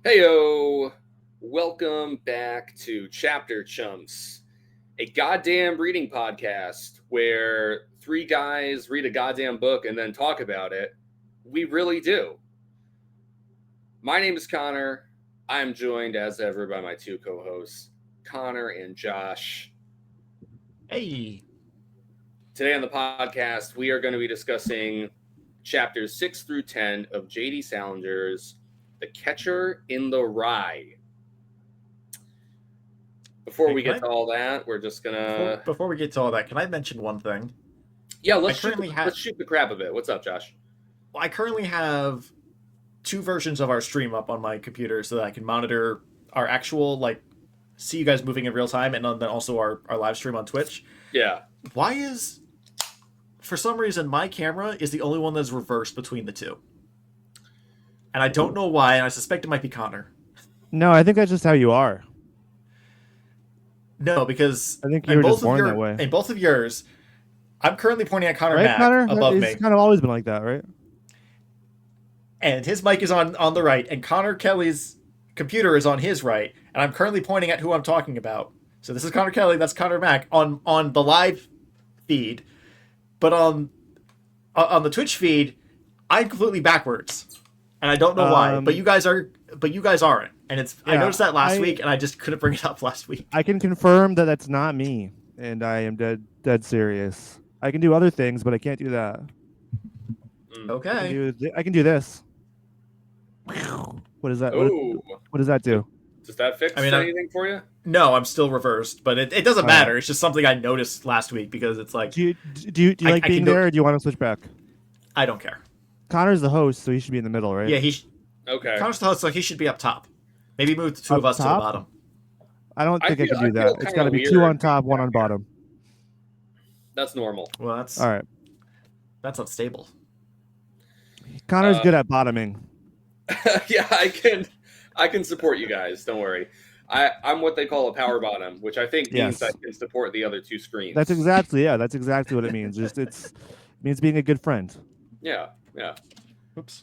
Heyo! Welcome back to Chapter Chumps, a goddamn reading podcast where three guys read a goddamn book and then talk about it. We really do. My name is Connor. I'm joined as ever by my two co-hosts, Connor and Josh. Hey! Today on the podcast, we are going to be discussing chapters 6 through 10 of JD Salinger's The Catcher in the Rye. Before we get to all that, we're just gonna. Before we get to all that, can I mention one thing? Yeah, let's shoot the crap a bit. What's up, Josh? I currently have two versions of our stream up on my computer so that I can monitor our actual, see you guys moving in real time, and then also our live stream on Twitch. Yeah. Why is, for some reason, my camera is the only one that's reversed between the two? And I don't know why, and I suspect it might be Connor. No, I think that's just how you are. No, because I think you were just born that way. In both of yours, I'm currently pointing at Connor, right, Mack Connor? above me. It's kind of always been like that, right? And his mic is on the right, and Connor Kelly's computer is on his right, and I'm currently pointing at who I'm talking about. So this is Connor Kelly, that's Connor Mack on the live feed, but on the Twitch feed, I'm completely backwards, and I don't know why. But you guys aren't, and I noticed that last week, and I just couldn't bring it up last week. I can confirm that that's not me, and I am dead serious. I can do other things, but I can't do that. Okay. I can do this. What is that? What does that do? Does that fix anything for you? No, I'm still reversed, but it doesn't matter. It's just something I noticed last week because it's like. Do you like being there, or do you want to switch back? I don't care. Connor's the host, so he should be in the middle, right? Yeah, okay. Connor's the host, so he should be up top. Maybe move the two of us to the bottom. I don't think I can do that. It's got to be two on top, one on bottom. That's normal. Well, that's all right. That's unstable. Connor's good at bottoming. Yeah, I can support you guys. Don't worry. I'm what they call a power bottom, which I think means I can support the other two screens. That's exactly what it means. It means being a good friend. Yeah. Oops.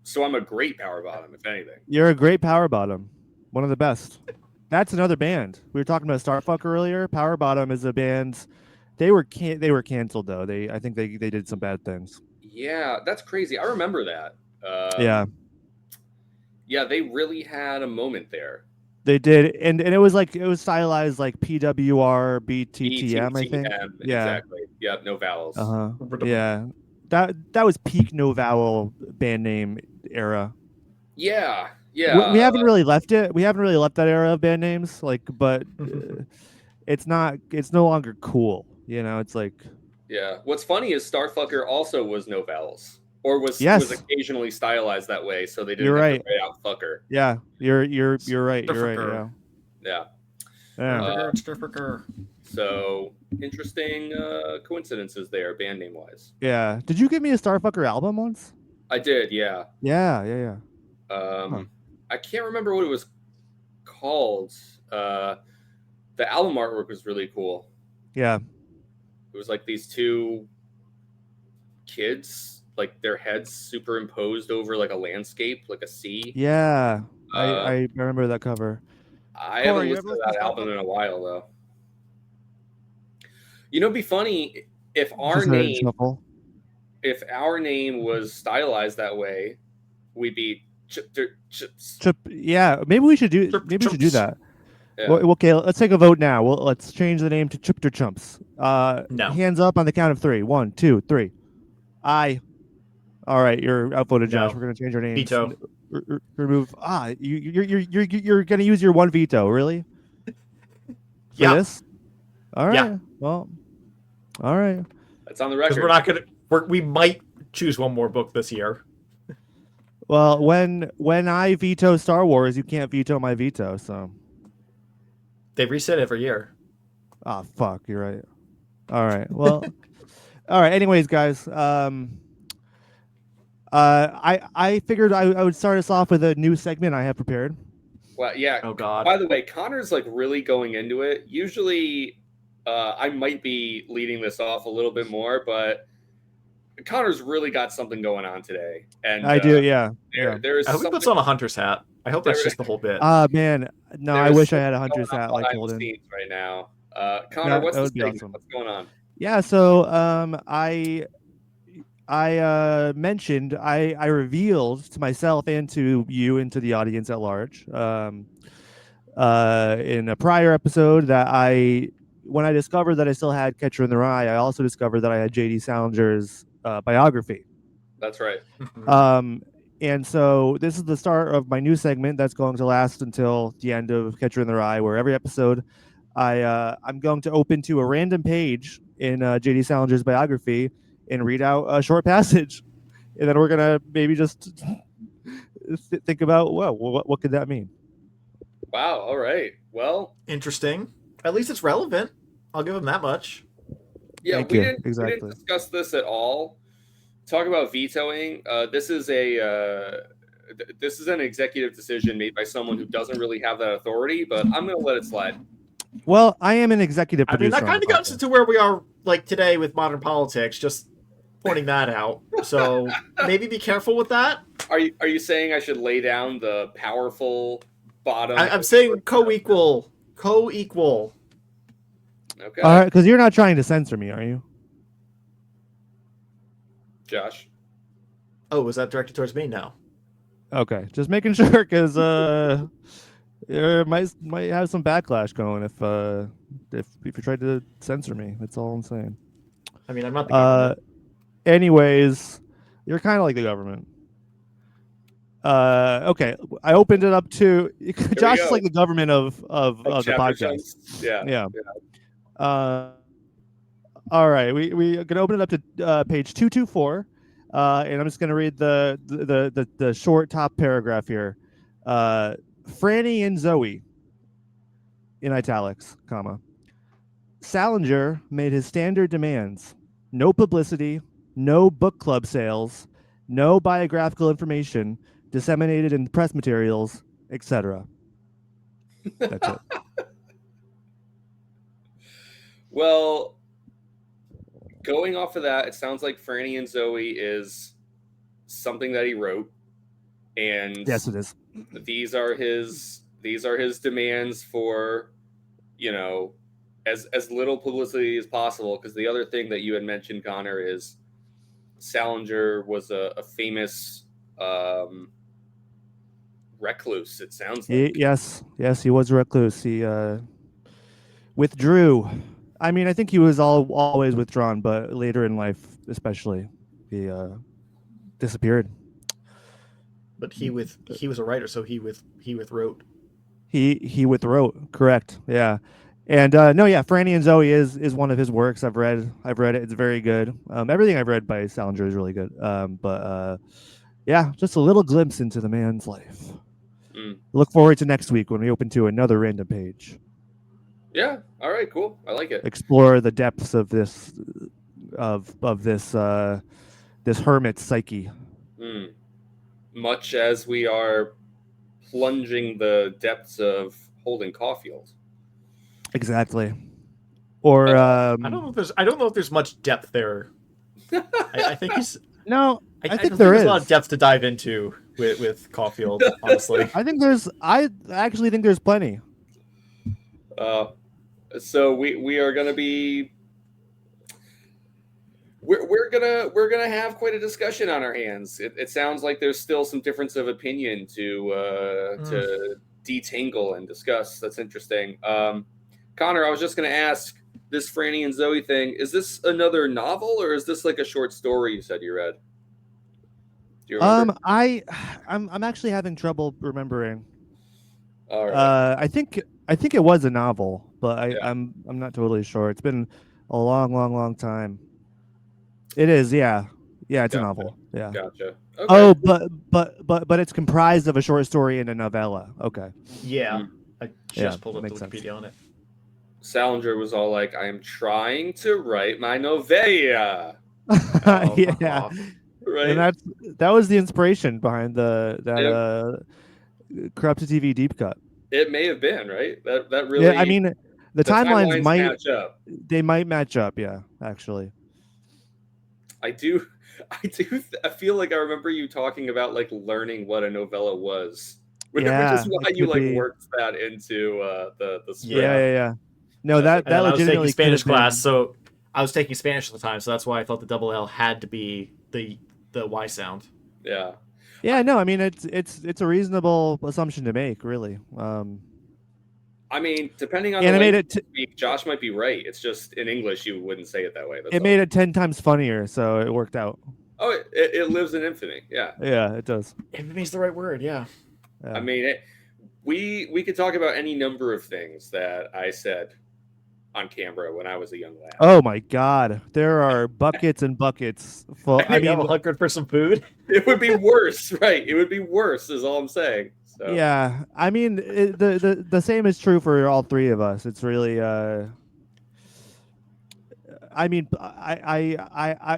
So I'm a great power bottom, if anything. You're a great power bottom. One of the best. That's another band. We were talking about Starfuck earlier. Power Bottom is a band. They were canceled though. I think they did some bad things. Yeah, that's crazy. I remember that. Yeah, they really had a moment there. They did, and it was stylized like PWR BTTM, I think. Yeah, exactly. Yeah, no vowels. Yeah, that was peak no vowel band name era. Yeah. We haven't really left it. We haven't really left that era of band names, but it's no longer cool. It's like. Yeah. What's funny is Starfucker also was no vowels. Or was occasionally stylized that way, so they didn't have to write out fucker. Yeah, you're right. You're right. Yeah. So interesting coincidences there, band name wise. Yeah. Did you give me a Starfucker album once? I did. Yeah. Yeah. I can't remember what it was called. The album artwork was really cool. Yeah. It was like these two kids. Like their heads superimposed over like a landscape, like a sea. Yeah, I remember that cover. I haven't listened to that album in a while though. It'd be funny if our name was stylized that way, we'd be Chips. Yeah, maybe we should do that. Yeah. Well, okay, let's take a vote now. Let's change the name to Chipter Chumps. No. Hands up on the count of 3. 1, 2, 3. Aye. All right, you're outvoted, Josh. We're gonna change your name. Veto. Remove. You're gonna use your one veto, really? For this? All right. Yeah. Well. All right. That's on the record. We're not gonna. We might choose one more book this year. Well, when I veto Star Wars, you can't veto my veto. So. They reset every year. Oh fuck! You're right. All right. Well. All right. Anyways, guys. I figured I would start us off with a new segment I have prepared. Well, yeah. Oh God. By the way, Connor's really going into it. Usually, I might be leading this off a little bit more, but Connor's really got something going on today. And I do, yeah. There's. I hope he puts on a hunter's hat. I hope that's just the whole bit. Man, no, I There's wish I so had a much hunter's going on hat like behind the Holden. scenes right now. Connor, what's That the would be segment? awesome. What's going on? Yeah, so I mentioned I revealed to myself and to you and to the audience at large in a prior episode that when I discovered that I still had Catcher in the Rye, I also discovered that I had JD Salinger's biography. That's right. And so this is the start of my new segment that's going to last until the end of Catcher in the Rye, where every episode I'm going to open to a random page in JD Salinger's biography and read out a short passage, and then we're gonna maybe just think about, well, what could that mean? Wow. All right. Well, Interesting. At least it's relevant. I'll give him that much. yeah, Thank we you. didn't Exactly. discuss this at all. Talk about vetoing. This is an executive decision made by someone who doesn't really have that authority, but I'm going to let it slide. Well, I am an executive I mean, producer. that kind of gets into where we are like today with modern politics. Just pointing that out. So maybe be careful with that. Are you saying I should lay down the powerful bottom? I'm saying co-equal. Co-equal. Okay. All right, because you're not trying to censor me, are you? Josh. Oh, was that directed towards me? No. Okay, just making sure, because might have some backlash going if you tried to censor me. That's all I'm saying. I mean, I'm not the government. Anyways, you're kind of like the government. Okay, I opened it up to Josh is like the government of the podcast. Yeah. All right, we are gonna open it up to page 224, and I'm just gonna read the short top paragraph here. Franny and Zoe, in italics, comma. Salinger made his standard demands: no publicity, no book club sales, no biographical information disseminated in press materials, etc. That's it. Well, going off of that, it sounds like Franny and Zoe is something that he wrote, and Yes, it is. These are his demands for, as little publicity as possible. Because the other thing that you had mentioned, Connor, is Salinger was a famous recluse. It sounds like. Yes, he was a recluse. He withdrew. I mean, I think he was always withdrawn, but later in life, especially, he disappeared. But he was a writer, so he withwrote. He withwrote, correct? Yeah, and Franny and Zoe is one of his works. I've read it. It's very good. Everything I've read by Salinger is really good. Just a little glimpse into the man's life. Look forward to next week when we open to another random page. Yeah. All right. Cool. I like it. Explore the depths of this this hermit's psyche. Much as we are plunging the depths of Holden Caulfield. Exactly. Or I don't know if there's much depth there. I think he's no. I think there's a lot of depth to dive into with Caulfield. Honestly, I actually think there's plenty. So we are gonna be. We're gonna have quite a discussion on our hands. It sounds like there's still some difference of opinion to detangle and discuss. That's interesting. Connor, I was just gonna ask, this Franny and Zoe thing, is this another novel or is this like a short story you said you read? Do you remember? I'm actually having trouble remembering. All right. I think it was a novel, but I'm not totally sure. It's been a long time. It is, yeah. Yeah, it's a novel. Yeah. Gotcha. Okay. Oh, but it's comprised of a short story and a novella. Okay. Yeah. I just pulled up the Wikipedia sense. on it. Salinger was all like, "I'm trying to write my novella." Yeah. Right. And that was the inspiration behind that Corrupted TV deep cut. It may have been, right? That really. Yeah, I mean, the timelines might match up. They might match up, yeah, actually. I feel like I remember you talking about like learning what a novella was Yeah, is why it you could like be. worked that into the script. Yeah. No, That's that And then I was taking legitimately could Spanish have been. class, so I was taking Spanish at the time, so that's why I thought the double L had to be the Y sound. yeah. Yeah, no, I mean it's a reasonable assumption to make, really. I mean, depending on the And it made language it you speak, Josh might be right. It's just in English you wouldn't say it that way. That's it all. made it 10 times funnier, so it worked out. Oh, it lives in infamy. Yeah. Yeah, it does. Infamy's the right word, yeah. I mean, we could talk about any number of things that I said on camera when I was a young lad. Oh my God, there are buckets and buckets full. I You have mean, 100 for some food. It would be worse, right? It would be worse, is all I'm saying. So. yeah, I mean the same is true for all three of us. It's really I mean,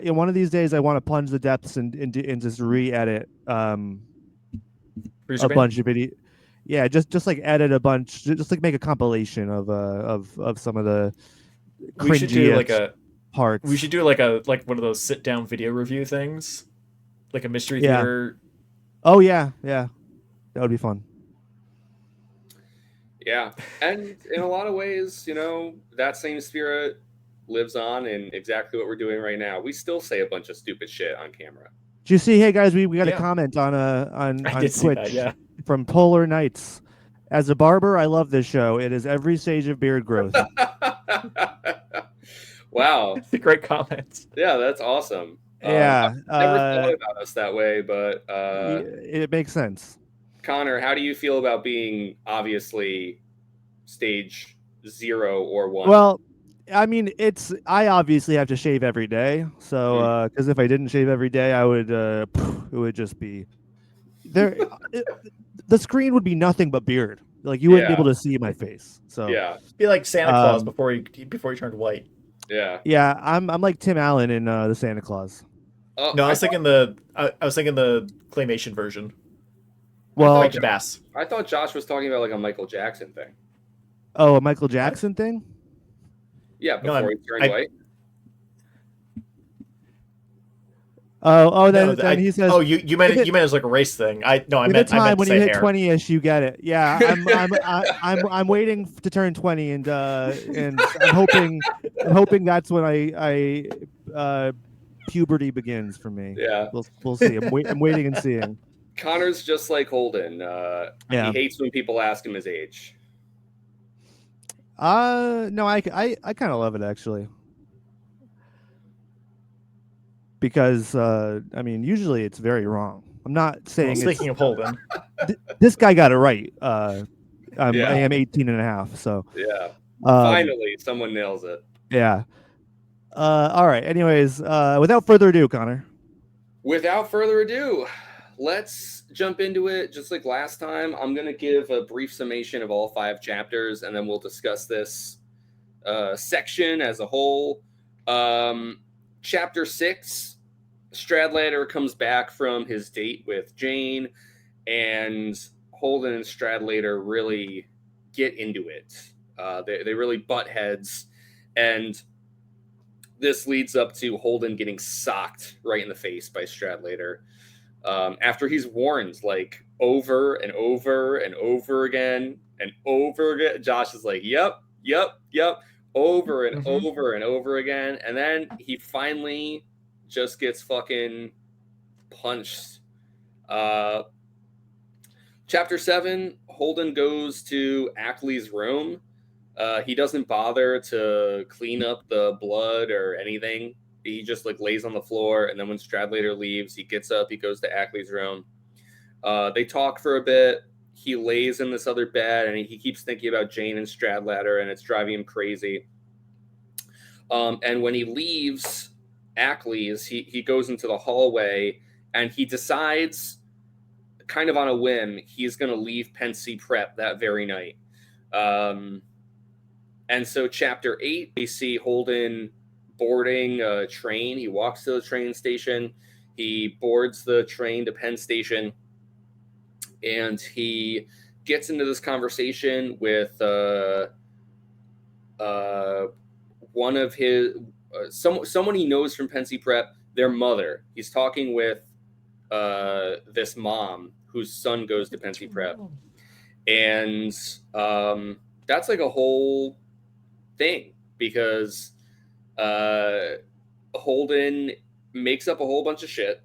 in one of these days, I want to plunge the depths and just re-edit Producer a band? bunch of video. Yeah, just like edit a bunch, just like make a compilation of some of the We should do like cringy parts. we should do like one of those sit down video review things, like a mystery Yeah. theater. Oh yeah, that would be fun. Yeah, and in a lot of ways, that same spirit lives on in exactly what we're doing right now. We still say a bunch of stupid shit on camera. Did you see? Hey guys, we got a Yeah. comment on I did see Twitch that, yeah. from Polar Knights. As a barber, I love this show. It is every stage of beard growth. Wow. It's a great comment. Yeah, that's awesome. Yeah, I've never thought about us that way, but it makes sense. Connor, how do you feel about being obviously stage 0 or 1? Well, I mean, I obviously have to shave every day. So, because if I didn't shave every day, I would, it would just be there. The screen would be nothing but beard. Like you wouldn't be able to see my face. So yeah, Be like Santa Claus before he turned white. yeah. I'm like Tim Allen in the Santa Claus. Oh, No, I was thinking the claymation version. Well, Mike Bass. I thought Josh was talking about like a Michael Jackson thing. Oh, a Michael Jackson thing? Yeah, No, before he turned white. Then he says. Oh, you meant it as like a race thing. I meant At the time I meant to when say you hit hair. 20ish, you get it. Yeah, I'm waiting to turn 20, and I'm hoping that's when I puberty begins for me. Yeah, we'll see. I'm waiting and seeing. Connor's just like Holden. Yeah. He hates when people ask him his age. No, I kind of love it actually. Because I mean, usually it's very wrong. I'm not saying. Speaking of Holden, this guy got it right. I am 18 and a half. So yeah, finally someone nails it. Yeah. All right. Anyways, without further ado, Connor. Without further ado, let's jump into it. Just like last time, I'm gonna give a brief summation of all 5 chapters, and then we'll discuss this section as a whole. Chapter 6, Stradlater comes back from his date with Jane, and Holden and Stradlater really get into it. They really butt heads, and this leads up to Holden getting socked right in the face by Stradlater. After he's warned like over and over and over again and over again, Josh is like, yep, over and over and over again, and then he finally just gets fucking punched. Chapter 7, Holden goes to Ackley's room. He doesn't bother to clean up the blood or anything. He just like lays on the floor, and then when Stradlater leaves, he gets up, he goes to Ackley's room. They talk for a bit. He lays in this other bed, and he keeps thinking about Jane and Stradlater, and it's driving him crazy. And when he leaves Ackley's, he goes into the hallway, and he decides, kind of on a whim, he's going to leave Pensy Prep that very night. And so chapter 8, we see Holden boarding a train. He walks to the train station. He boards the train to Penn Station, and he gets into this conversation with one of his someone he knows from Pensy Prep, their mother. He's talking with this mom, whose son goes to Pensy Prep. And that's like a whole thing because Holden makes up a whole bunch of shit.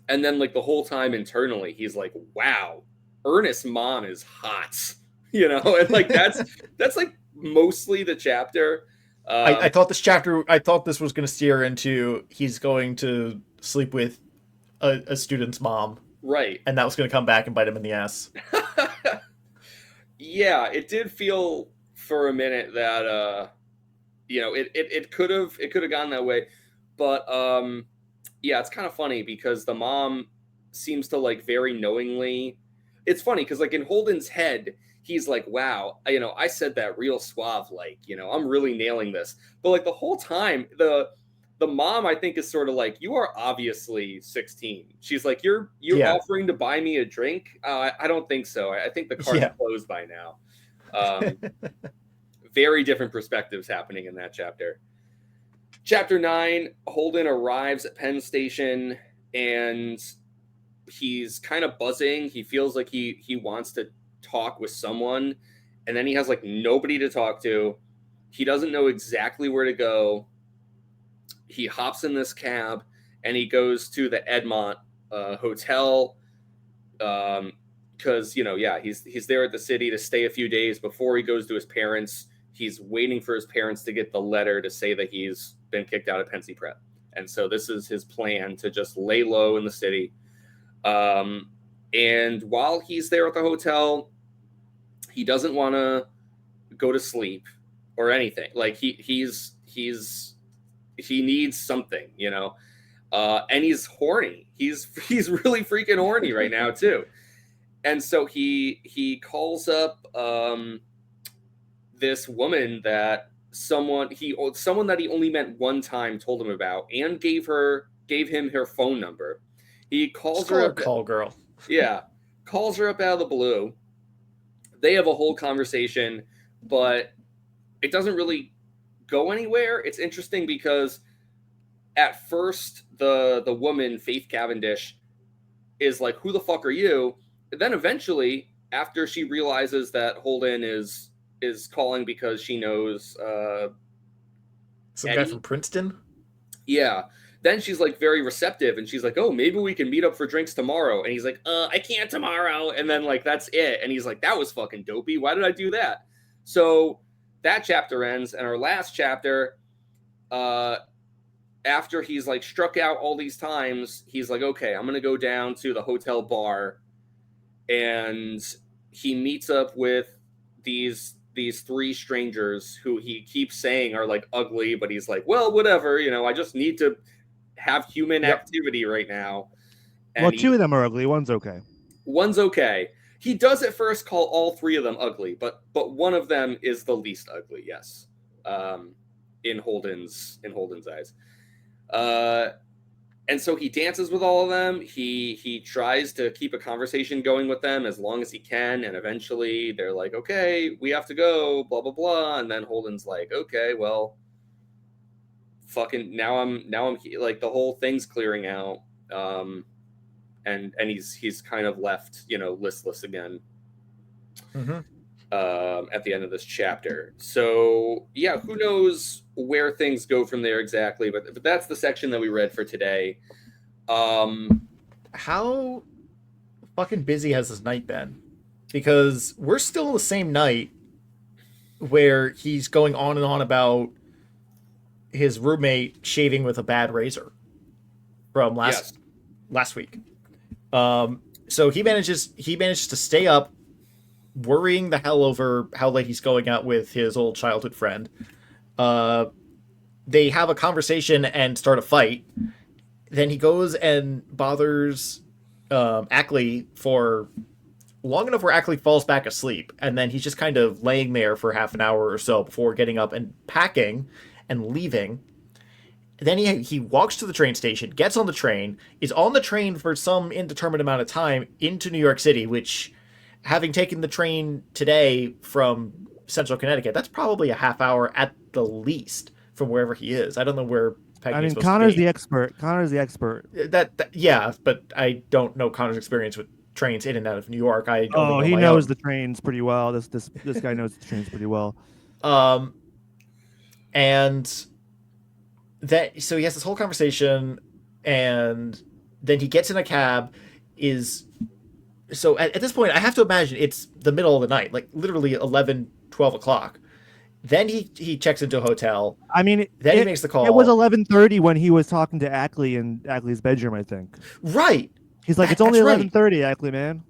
And then like the whole time internally, he's like, wow, Ernest's mom is hot. And like that's like mostly the chapter. I thought this was going to steer into he's going to sleep with a student's mom. Right. And that was going to come back and bite him in the ass. Yeah, it did feel for a minute that it could have gone that way. But yeah, it's kind of funny because the mom seems to like very knowingly. It's funny because like in Holden's head, he's like, wow, I said that real suave, like, I'm really nailing this. But like the whole time, the mom, I think, is sort of like, you are obviously 16. She's like, you're offering to buy me a drink? I don't think so. I think the car's closed by now. Very different perspectives happening in that chapter. Chapter 9, Holden arrives at Penn Station and he's kind of buzzing. He feels like he wants to talk with someone, and then he has like nobody to talk to. He doesn't know exactly where to go. He hops in this cab and he goes to the Edmont hotel because he's there at the city to stay a few days before he goes to his parents. He's waiting for his parents to get the letter to say that he's been kicked out of Pensy Prep, and so this is his plan to just lay low in the city. And while he's there at the hotel, he doesn't want to go to sleep or anything. Like he needs something, and he's horny. He's really freaking horny right now too. And so he calls up this woman that someone that he only met one time told him about and gave him her phone number. He calls her up. Call girl. Yeah. Calls her up out of the blue. They have a whole conversation, but it doesn't really go anywhere. It's interesting because at first the woman, Faith Cavendish, is like, who the fuck are you? And then eventually, after she realizes that Holden is calling because she knows some guy from Princeton. Yeah. Then she's like very receptive and she's like, oh, maybe we can meet up for drinks tomorrow. And he's like, I can't tomorrow. And then like, that's it. And he's like, that was fucking dopey. Why did I do that? So that chapter ends. And our last chapter, after he's like struck out all these times, he's like, okay, I'm going to go down to the hotel bar. And he meets up with these three strangers who he keeps saying are like ugly, but he's like, well, whatever, I just need to have human activity right now. And well, two of them are ugly. One's okay. One's okay. He does at first call all three of them ugly, but one of them is the least ugly. Yes. In Holden's eyes. And so he dances with all of them. He tries to keep a conversation going with them as long as he can. And eventually they're like, okay, we have to go, blah, blah, blah. And then Holden's like, okay, well, fucking now I'm like the whole thing's clearing out. And he's kind of left, listless again. Mm-hmm. At the end of this chapter. So yeah, who knows where things go from there exactly, but that's the section that we read for today. How fucking busy has this night been? Because we're still in the same night where he's going on and on about his roommate shaving with a bad razor from last week. So he manages to stay up, worrying the hell over how late he's going out with his old childhood friend. They have a conversation and start a fight. Then he goes and bothers Ackley for long enough where Ackley falls back asleep. And then he's just kind of laying there for half an hour or so before getting up and packing and leaving. Then he walks to the train station, gets on the train, is on the train for some indeterminate amount of time into New York City, which, having taken the train today from Central Connecticut, that's probably a half hour at the least from wherever he is. I don't know where Peggy is supposed Connor's to be. the expert. Connor's the expert. Yeah, but I don't know Connor's experience with trains in and out of New York. I only Oh, know he my knows own. the trains pretty well. This guy knows the trains pretty well. And that, so he has this whole conversation, and then he gets in a cab. So at this point, I have to imagine it's the middle of the night, like literally 11, 12 o'clock. Then he checks into a hotel. I mean, Then he makes the call. It was 11:30 when he was talking to Ackley in Ackley's bedroom, I think. Right. He's like, it's only 11:30, Ackley, man.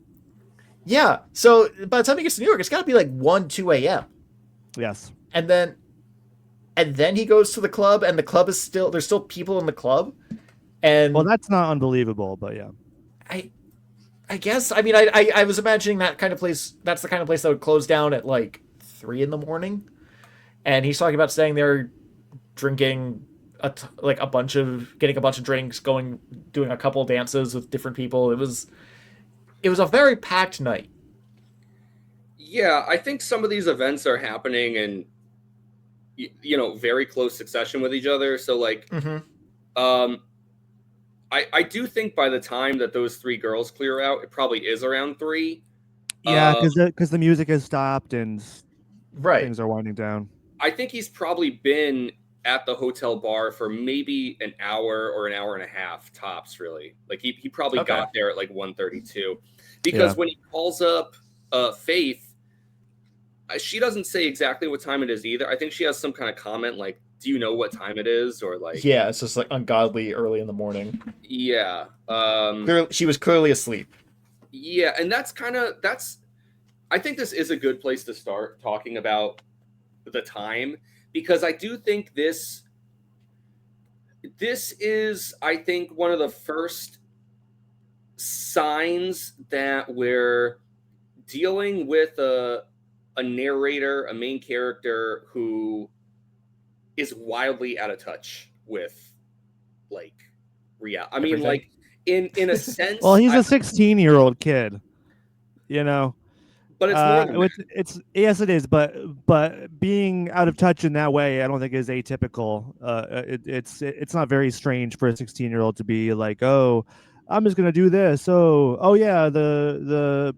Yeah. So by the time he gets to New York, it's got to be like 1, 2 a.m. Yes. And then he goes to the club, and the club is there's still people in the club. And well, that's not unbelievable, but yeah. I guess, I mean, I was imagining that kind of place. That's the kind of place that would close down at like 3 a.m. And he's talking about staying there, drinking getting a bunch of drinks, doing a couple of dances with different people. It was a very packed night. Yeah, I think some of these events are happening in, very close succession with each other. So like, I do think by the time that those 3 girls clear out, it probably is around 3. Yeah, because the music has stopped and things are winding down. I think he's probably been at the hotel bar for maybe an hour or an hour and a half tops, really. Like he probably got there at like 1:32. Because when he calls up Faith, she doesn't say exactly what time it is either. I think she has some kind of comment like, do you know what time it is? Or like, yeah, it's just like ungodly early in the morning. Yeah. She was clearly asleep. Yeah, and I think this is a good place to start talking about the time, because I do think this is, I think, one of the first signs that we're dealing with a narrator, a main character who is wildly out of touch with like reality. I mean, like in a sense. Well, he's a 16-year-old kid, But it's more than that. It's yes, it is. But being out of touch in that way, I don't think is atypical. It's not very strange for a 16-year-old to be like, oh, I'm just gonna do this. Oh yeah, the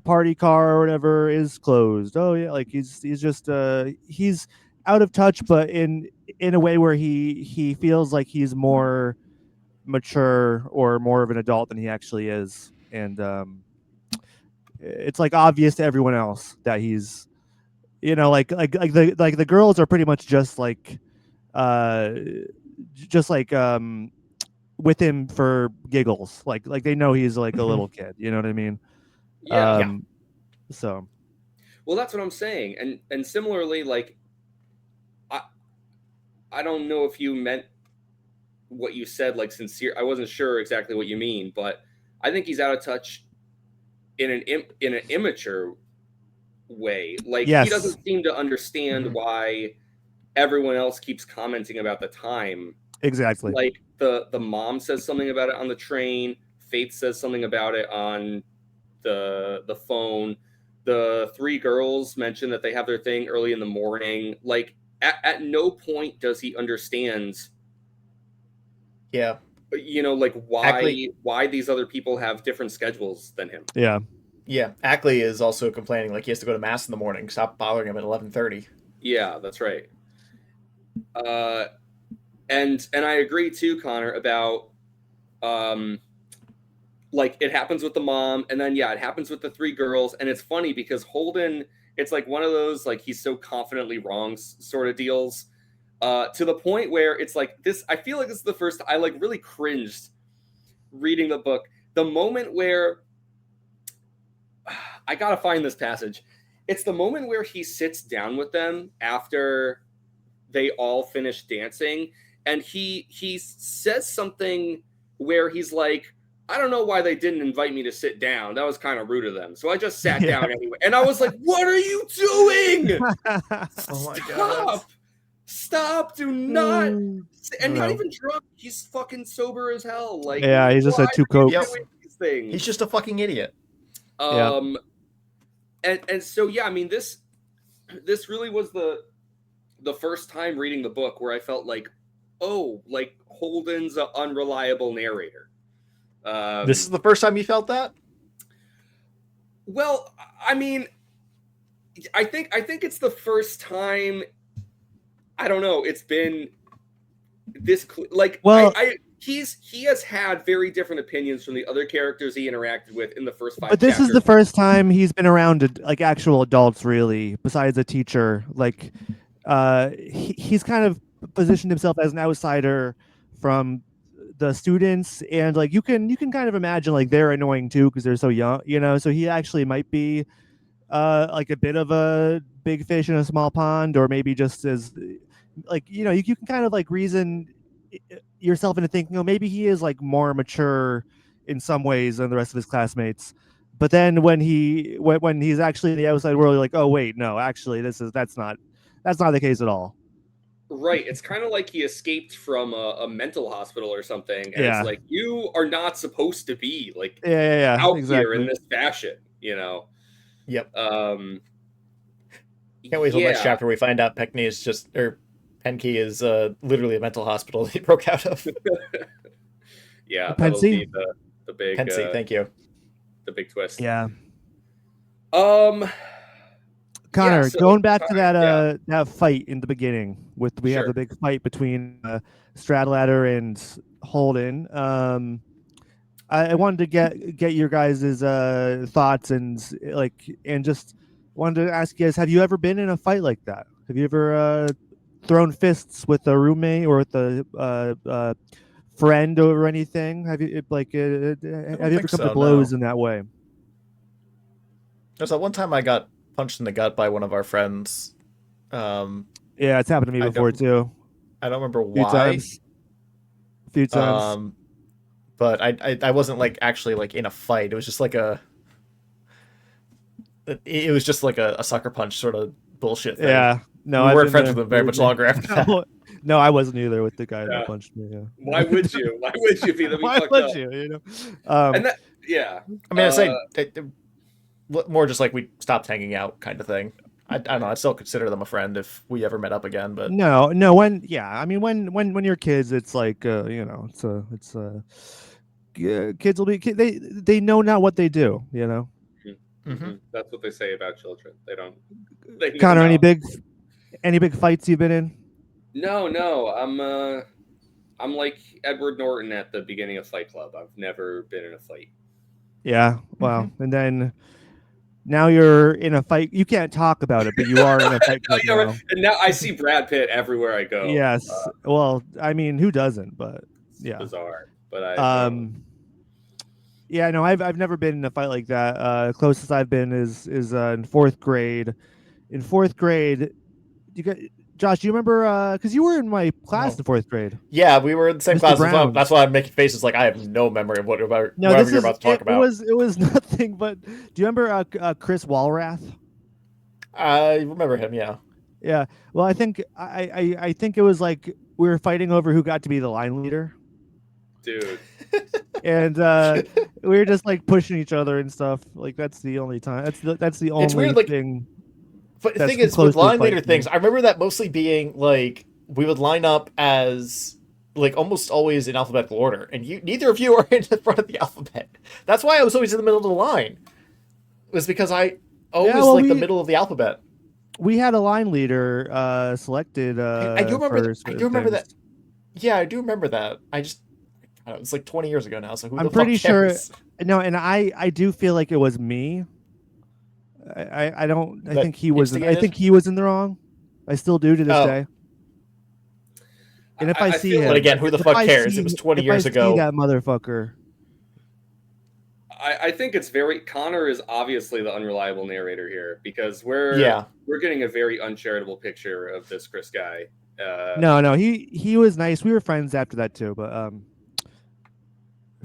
party car or whatever is closed. Oh yeah, like he's just he's out of touch, but in a way where he feels like he's more mature or more of an adult than he actually is, and it's like obvious to everyone else that he's, like the girls are pretty much just like with him for giggles, like they know he's like a little kid, you know what I mean? Yeah. So well, that's what I'm saying. And similarly, like I don't know if you meant what you said, like sincere. I wasn't sure exactly what you mean, but I think he's out of touch in an immature way. Like he doesn't seem to understand why everyone else keeps commenting about the time. Exactly. Like the mom says something about it on the train. Faith says something about it on the phone. The 3 girls mention that they have their thing early in the morning. Like at no point does he understand. Yeah. Like why these other people have different schedules than him. Yeah. Yeah. Ackley is also complaining like he has to go to mass in the morning. Stop bothering him at 11:30. Yeah, that's right. And I agree too, Connor, about like it happens with the mom, and then it happens with the 3 girls, and it's funny because Holden, it's like one of those like he's so confidently wrong sort of deals, to the point where it's like this. I feel like this is the first I like really cringed reading the book. The moment where I gotta find this passage. It's the moment where he sits down with them after they all finish dancing, and he says something where he's like, I don't know why they didn't invite me to sit down. That was kind of rude of them. So I just sat down anyway. And I was like, what are you doing? Oh my God. Stop. Do not. And not even drunk. He's fucking sober as hell. Like, yeah, he's just had 2 cokes. He's just a fucking idiot. And so, I mean, this really was the first time reading the book where I felt like, oh, like Holden's an unreliable narrator. This is the first time you felt that? Well, I mean, I think it's the first time. I don't know. It's been this like Well, he has had very different opinions from the other characters he interacted with in the first 5 but this chapters. is the first time he's been around like actual adults, really, besides a teacher. Like, he's kind of positioned himself as an outsider from the students, and like you can kind of imagine like they're annoying too because they're so young, you know. So he actually might be like a bit of a big fish in a small pond, or maybe just as like, you know, you can kind of like reason yourself into thinking, oh, maybe he is like more mature in some ways than the rest of his classmates. But then when he's actually in the outside world, you're like, oh wait, no, actually that's not the case at all. Right. It's kind of like he escaped from a mental hospital or something, and Yeah. it's like, you are not supposed to be like Yeah, out here exactly. in this fashion, you know. Yep. Can't Can't wait till next chapter we find out Penky is literally a mental hospital he broke out of. Yeah, that'll Pensy? be the big Pensy, thank you. the big twist. Yeah. Yeah, Connor, so- going back to that yeah. that fight in the beginning we have Sure. the big fight between Stradlater and Holden. I wanted to get your guys' thoughts and just wanted to ask you guys, have you ever been in a fight like that? Have you ever thrown fists with a roommate or with a friend or anything? Have you have you ever come to blows in that way? There's that one time I got punched in the gut by one of our friends. Yeah, it's happened to me before too. I don't remember A why. few times. But I wasn't like actually like in a fight. It was just like it was just like a sucker punch sort of bullshit thing. Yeah. No, we weren't friends with him very much longer after that. No, I wasn't either with the guy that punched me. Yeah. Why would you? Why would you be? Why would you? You know. And that, yeah. I mean, I say more just like we stopped hanging out, kind of thing. I don't know. I'd still consider them a friend if we ever met up again. But no. When you're kids, it's like you know, kids will be they know not what they do. You know. Mm-hmm. That's what they say about children. They don't. Connor, any big fights you've been in? No. I'm like Edward Norton at the beginning of Fight Club. I've never been in a fight. Yeah. Wow. And then now you're in a fight. You can't talk about it, but you are in a fight club now. And now I see Brad Pitt everywhere I go. Yes. Well, I mean, who doesn't? But yeah, bizarre. But yeah, no, I've never been in a fight like that. Closest I've been is in fourth grade. In fourth grade, Josh, do you remember? Because you were in my class in fourth grade. Yeah, we were in the same class. That's why I'm making faces like I have no memory of whatever you're about to talk about. It was nothing. But do you remember Chris Walrath? I remember him. Yeah. Yeah. Well, I think I think it was like we were fighting over who got to be the line leader. Dude. And we were just like pushing each other and stuff. Like that's the only time. That's the only it's weird, like, thing. But the thing is, with line leader things, I remember that mostly being like we would line up as like almost always in alphabetical order, and neither of you are in the front of the alphabet. That's why I was always in the middle of the line. It was because I always the middle of the alphabet. We had a line leader selected. I do remember. I do remember that. Yeah, I do remember that. It's like 20 years ago now. So who? I'm pretty sure. No, and I do feel like it was me. I think he was. I think he was in the wrong. I still do to this day. And if I see him, but again, who the fuck cares? It was 20 years ago. See that motherfucker. I think it's Connor is obviously the unreliable narrator here because we're getting a very uncharitable picture of this Chris guy. No, he was nice. We were friends after that too, but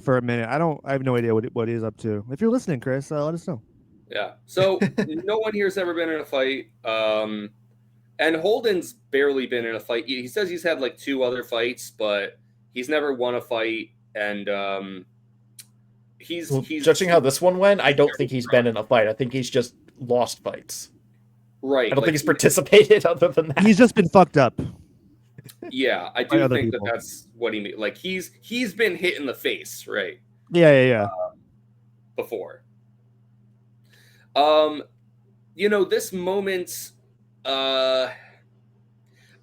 for a minute, I have no idea what he's up to. If you're listening, Chris, let us know. Yeah. So no one here's ever been in a fight. And Holden's barely been in a fight. He says he's had like 2 other fights, but he's never won a fight. And he's judging how this one went, I don't think he's been in a fight. I think he's just lost fights. Right. I don't think he's participated other than that. He's just been fucked up. Yeah, I do think that's what he means. Like he's been hit in the face, right? Yeah. before. This moment, I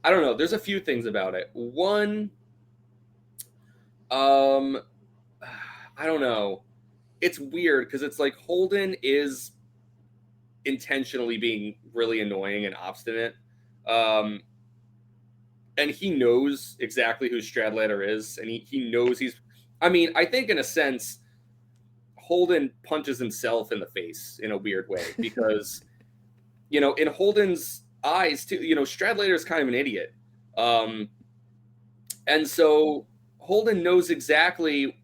don't know. There's a few things about it. One, um, I don't know. It's weird because it's like Holden is intentionally being really annoying and obstinate. Um, and he knows exactly who Stradlater is, and he knows he's. I mean, I think in a sense, Holden punches himself in the face in a weird way because, in Holden's eyes too, Stradlater is kind of an idiot, and so Holden knows exactly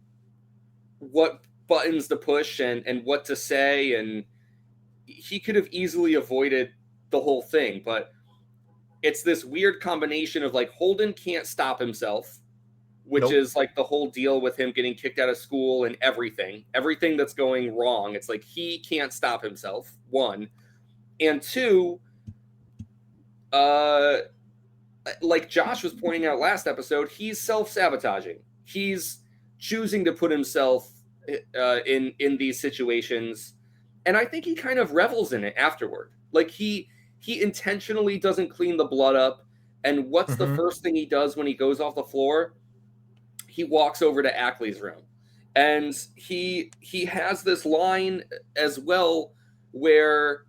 what buttons to push and what to say, and he could have easily avoided the whole thing, but it's this weird combination of like Holden can't stop himself, which Nope. is like the whole deal with him getting kicked out of school and everything that's going wrong. It's like he can't stop himself, one. And two, uh, like Josh was pointing out last episode, he's self-sabotaging. He's choosing to put himself in these situations, and I think he kind of revels in it afterward. Like he intentionally doesn't clean the blood up, and what's the first thing he does when he goes off the floor? He walks over to Ackley's room, and he has this line as well where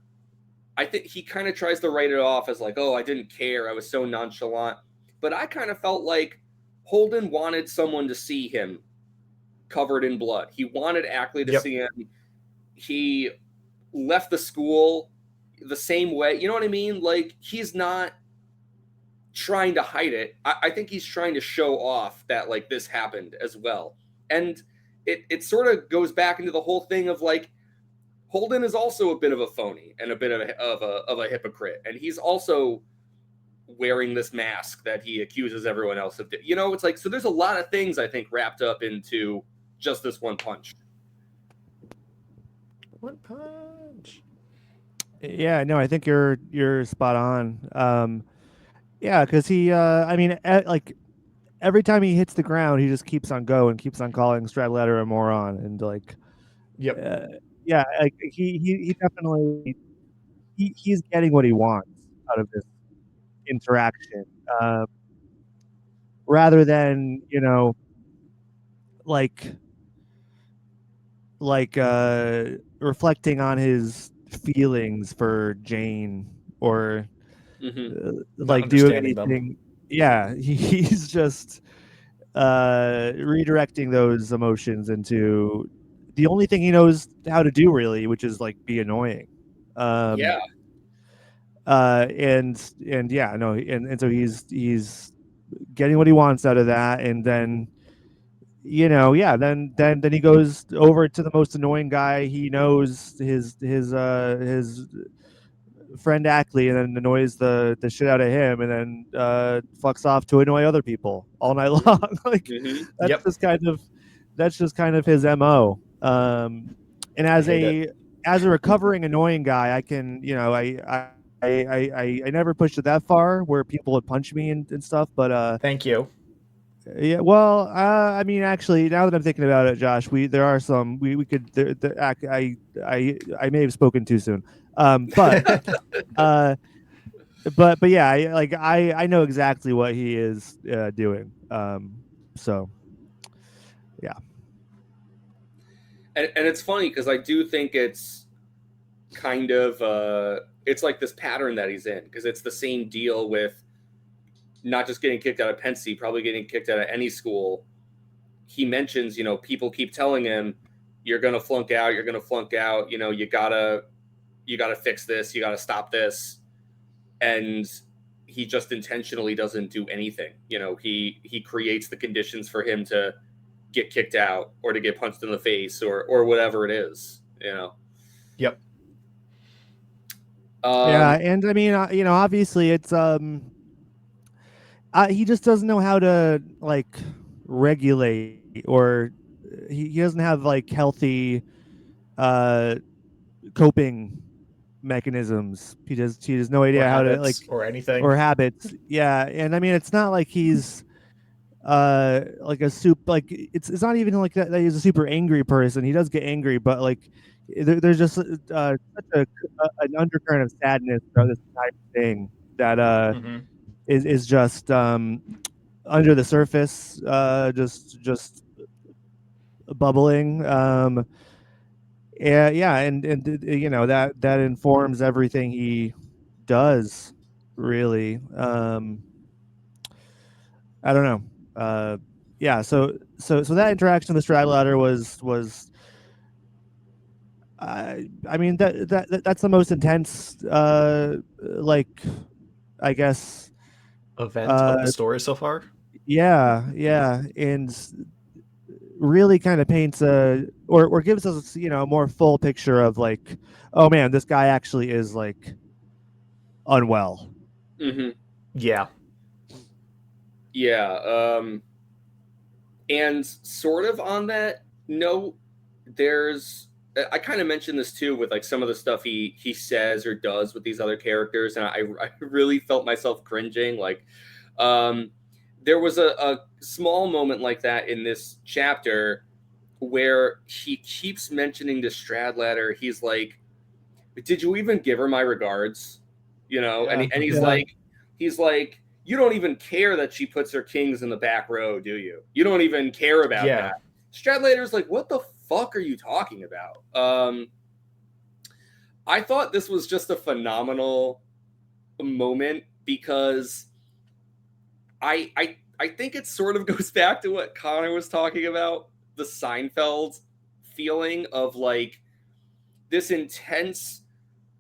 I think he kind of tries to write it off as like, oh, I didn't care, I was so nonchalant, but I kind of felt like Holden wanted someone to see him covered in blood. He wanted Ackley to see him. He left the school the same way. You know what I mean? Like, he's not trying to hide it. I think he's trying to show off that like this happened as well. And it sort of goes back into the whole thing of like Holden is also a bit of a phony and a bit of a hypocrite, and he's also wearing this mask that he accuses everyone else of. It's like, so there's a lot of things I think wrapped up into just this one punch. One punch. Yeah, no, I think you're spot on. Yeah, because he, I mean, like every time he hits the ground, he just keeps on going, keeps on calling Stradlater a moron, and like, yeah, like he definitely he's getting what he wants out of this interaction, rather than like reflecting on his feelings for Jane or like doing anything. Yeah, he's just redirecting those emotions into the only thing he knows how to do, really, which is like be annoying. Yeah. And yeah, no, and so he's getting what he wants out of that, and then yeah, then he goes over to the most annoying guy he knows, his friend Ackley, and then annoys the shit out of him, and then fucks off to annoy other people all night long. Like that's just kind of his MO. And as a recovering annoying guy, I can I never pushed it that far where people would punch me and stuff, but thank you. Yeah, well, I mean, actually, now that I'm thinking about it, Josh, there are some we could. I may have spoken too soon, but but yeah, I know exactly what he is doing. So yeah, and it's funny because I do think it's kind of it's like this pattern that he's in, because it's the same deal with not just getting kicked out of Penn State, probably getting kicked out of any school. He mentions, people keep telling him, you're going to flunk out, you gotta fix this, you gotta stop this. And he just intentionally doesn't do anything. He creates the conditions for him to get kicked out or to get punched in the face or whatever it is. Yep. Yeah, and I mean, obviously it's he just doesn't know how to like regulate, or he doesn't have like healthy coping mechanisms. He has no idea how to like or anything or habits. Yeah, and I mean, it's not like he's like a soup, like it's not even like that he's a super angry person. He does get angry, but like there's just such an undercurrent of sadness throughout this entire thing that Mm-hmm. is just under the surface, just bubbling. Yeah, and you know that informs everything he does, really. I don't know. Yeah, so that interaction with Stradlater was I mean that's the most intense like I guess Event of the uh story so far. yeah, and really kind of paints a or gives us, you know, a more full picture of like, oh man, this guy actually is like unwell. Mm-hmm. Yeah. Yeah. And sort of on that note, there's I kind of mentioned this too with like some of the stuff he says or does with these other characters, and I really felt myself cringing. Like, um, there was a small moment like that in this chapter where he keeps mentioning to Stradlater. He's like, "Did you even give her my regards?" You know, and Yeah, and yeah, he's like, "You don't even care that she puts her kings in the back row, do you? You don't even care about Yeah. that." Stradlater's like, "What the fuck are you talking about?" I thought this was just a phenomenal moment because I think it sort of goes back to what Connor was talking about, the Seinfeld feeling of like this intense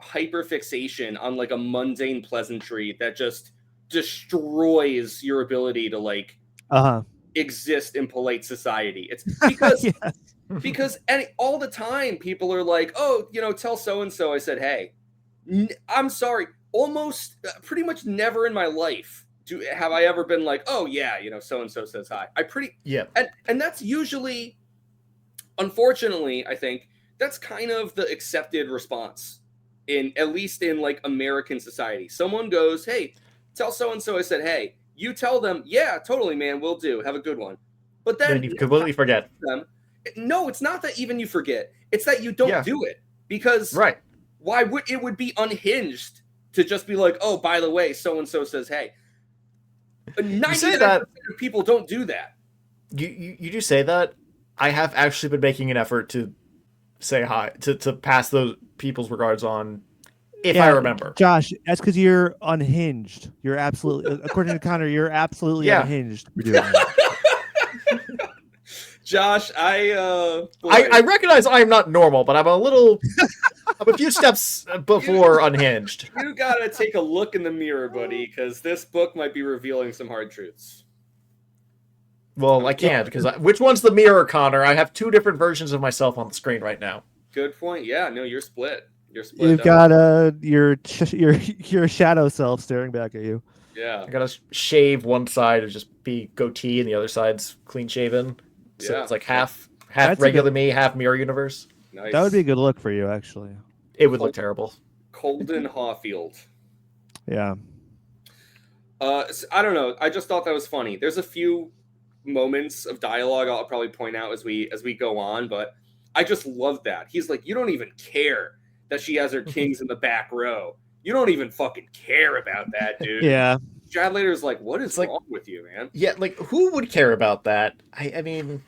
hyperfixation on like a mundane pleasantry that just destroys your ability to like uh-huh. exist in polite society. It's because Yeah. all the time people are like, "Oh, you know, tell so and so I said hey." I'm sorry, almost pretty much never in my life have I ever been like, "Oh yeah, you know, so and so says hi." Yeah. And that's usually, unfortunately, I think that's kind of the accepted response in at least in like American society. Someone goes, "Hey, tell so and so I said hey." You tell them, "Yeah, totally, man, we'll do. Have a good one." But Then then you completely forget. them, no, it's not that even you forget. It's that you don't Yeah. do it because Right. why would it would be unhinged to just be like, "Oh, by the way, so and so says hey." You say 99% that of people don't do that. you do say that. I have actually been making an effort to say hi to pass those people's regards on if I Yeah, remember. Josh, that's because you're unhinged. You're absolutely, according to Connor, you're absolutely Yeah. unhinged for doing that. Josh, I recognize I am not normal, but I'm a few steps before unhinged. you gotta take a look in the mirror, buddy, because this book might be revealing some hard truths. Well, I can't because which one's the mirror, Connor? I have two different versions of myself on the screen right now. Good point. Yeah, no, you're split. You're split. You've got your shadow self staring back at you. Yeah, I gotta shave one side and just be goatee, and the other side's clean shaven. So yeah. it's like half That's a regular good- me, half mirror universe. Nice. That would be a good look for you, actually. It would look terrible. Holden Hawfield. Yeah. I don't know. I just thought that was funny. There's a few moments of dialogue I'll probably point out as we go on, but I just love that. He's like, "You don't even care that she has her kings in the back row. You don't even fucking care about that, dude." Yeah. Stradlater's like, "What is like- wrong with you, man?" Yeah, like who would care about that? I mean,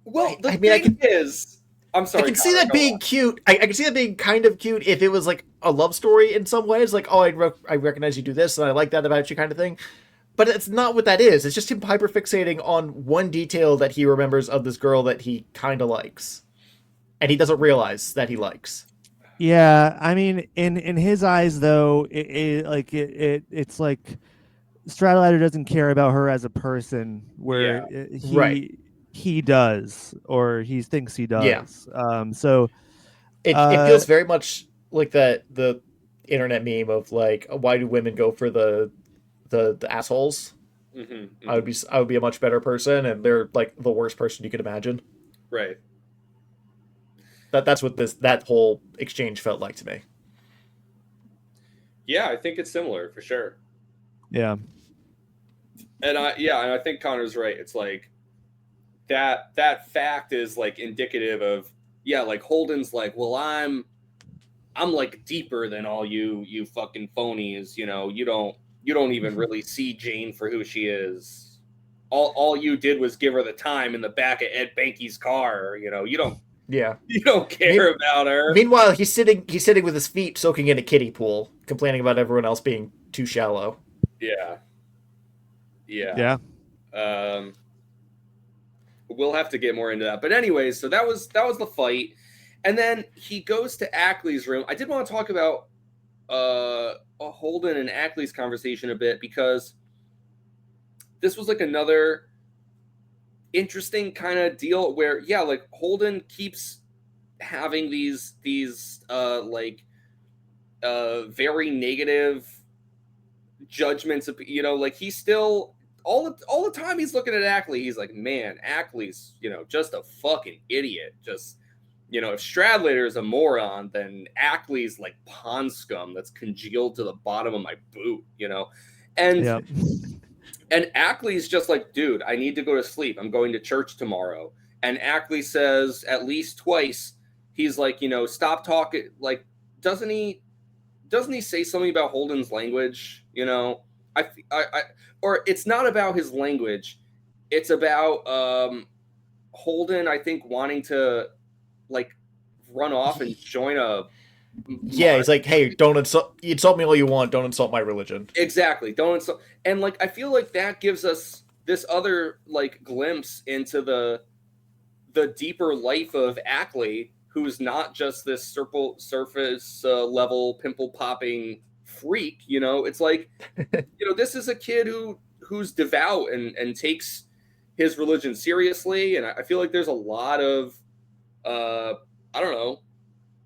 Well, the I mean, I thing is, I'm sorry. I can see Connor, that go being on. cute. I can see that being kind of cute if it was like a love story in some ways. Like, oh, I recognize you do this, and I like that about you, kind of thing. But it's not what that is. It's just him hyperfixating on one detail that he remembers of this girl that he kind of likes, and he doesn't realize that he likes. Yeah. I mean, in his eyes, though, it's like Stradlater doesn't care about her as a person, where Right. he does, or he thinks he Yeah. does. So It feels very much like the internet meme of like, why do women go for the assholes? Mm-hmm, I would be a much better person, and they're like the worst person you could imagine. right. That's what that whole exchange felt like to me. Yeah, I think it's similar for sure. yeah. And I think Connor's right. It's like that fact is like indicative of, yeah, like Holden's like, well, I'm like deeper than all you fucking phonies. You don't even really see Jane for who she is. All you did was give her the time in the back of Ed Banky's car. Yeah. You don't care about her. Meanwhile, he's sitting with his feet soaking in a kiddie pool, complaining about everyone else being too shallow. Yeah. Yeah. We'll have to get more into that. But anyways, so that was the fight. And then he goes to Ackley's room. I did want to talk about Holden and Ackley's conversation a bit, because this was like another interesting kind of deal where, yeah, like Holden keeps having these very negative judgments of, like he's still all the time he's looking at Ackley, he's like, man, Ackley's, just a fucking idiot. Just, if Stradlater is a moron, then Ackley's like pond scum that's congealed to the bottom of my boot, and Yep. and Ackley's just like, dude, I need to go to sleep. I'm going to church tomorrow. And Ackley says at least twice, he's like, stop talking. Like, doesn't he say something about Holden's language? Or it's not about his language. It's about Holden, I think, wanting to like run off and join a. Yeah, he's like, hey, don't insult me all you want, don't insult my religion. Exactly. Don't insult. And like, I feel like that gives us this other like glimpse into the deeper life of Ackley, who's not just this surface level pimple popping freak. It's like, this is a kid who's devout and takes his religion seriously. And I feel like there's a lot of I don't know,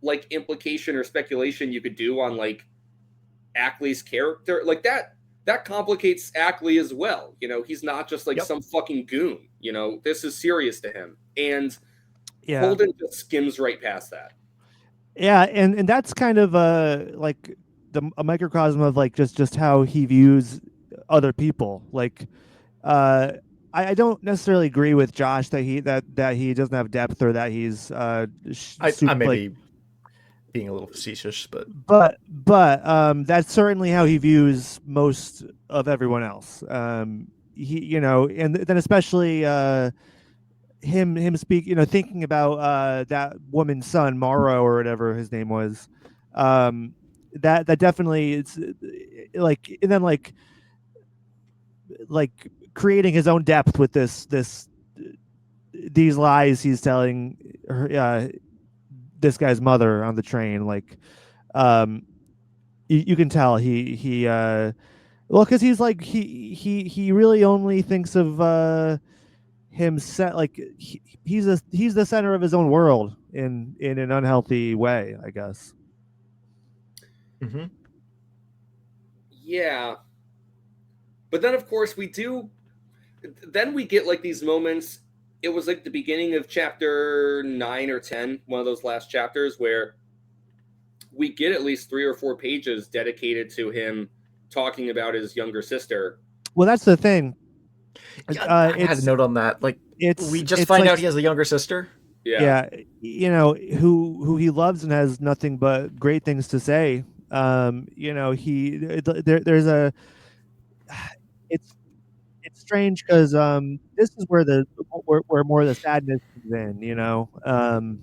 like implication or speculation you could do on like Ackley's character. Like that complicates Ackley as well. He's not just like some fucking goon. This is serious to him. And Holden just skims right past that. Yeah, and that's kind of like a microcosm of like just how he views other people. Like I don't necessarily agree with Josh that he doesn't have depth, or that he's I may be being a little facetious, but that's certainly how he views most of everyone else. He, and then especially him speak, thinking about that woman's son, Morrow, or whatever his name was. That definitely it's like, and then like creating his own depth with these lies he's telling her, this guy's mother on the train. Like, you can tell he well, because he's like he really only thinks of himself. Like he's the center of his own world in an unhealthy way, I guess. Mm-hmm. Yeah, but then of course we get like these moments. It was like the beginning of chapter 9 or 10, one of those last chapters, where we get at least 3 or 4 pages dedicated to him talking about his younger sister. Well, that's the thing. I had a note on that. Like, we just find out he has a younger sister. Yeah. Who he loves and has nothing but great things to say. There's a. It's strange because this is where more of the sadness comes in.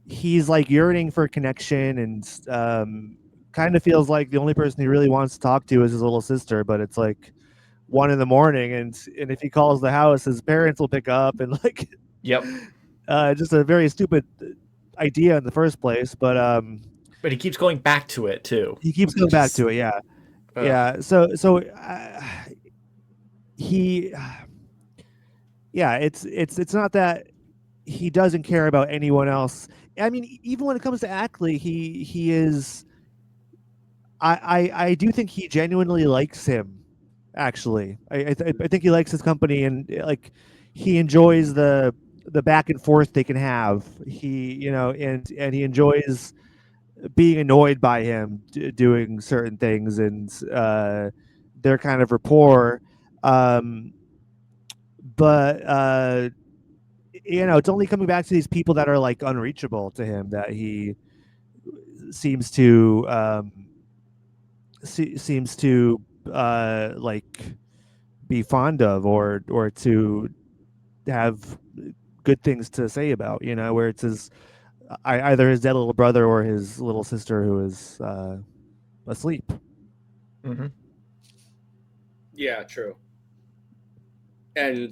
He's like yearning for connection, and kind of feels like the only person he really wants to talk to is his little sister. But it's like 1 a.m, and if he calls the house, his parents will pick up, and like, just a very stupid idea in the first place. But he keeps going back to it too. He keeps going back to it, yeah. Yeah. So it's not that he doesn't care about anyone else. I mean, even when it comes to Ackley, he is. I do think he genuinely likes him. Actually, I think he likes his company, and like he enjoys the back and forth they can have. He and he enjoys being annoyed by him doing certain things, and their kind of rapport. But it's only coming back to these people that are like unreachable to him that he seems to like be fond of or to have good things to say about, where it's either his dead little brother or his little sister who is asleep. Mm-hmm. Yeah, true. And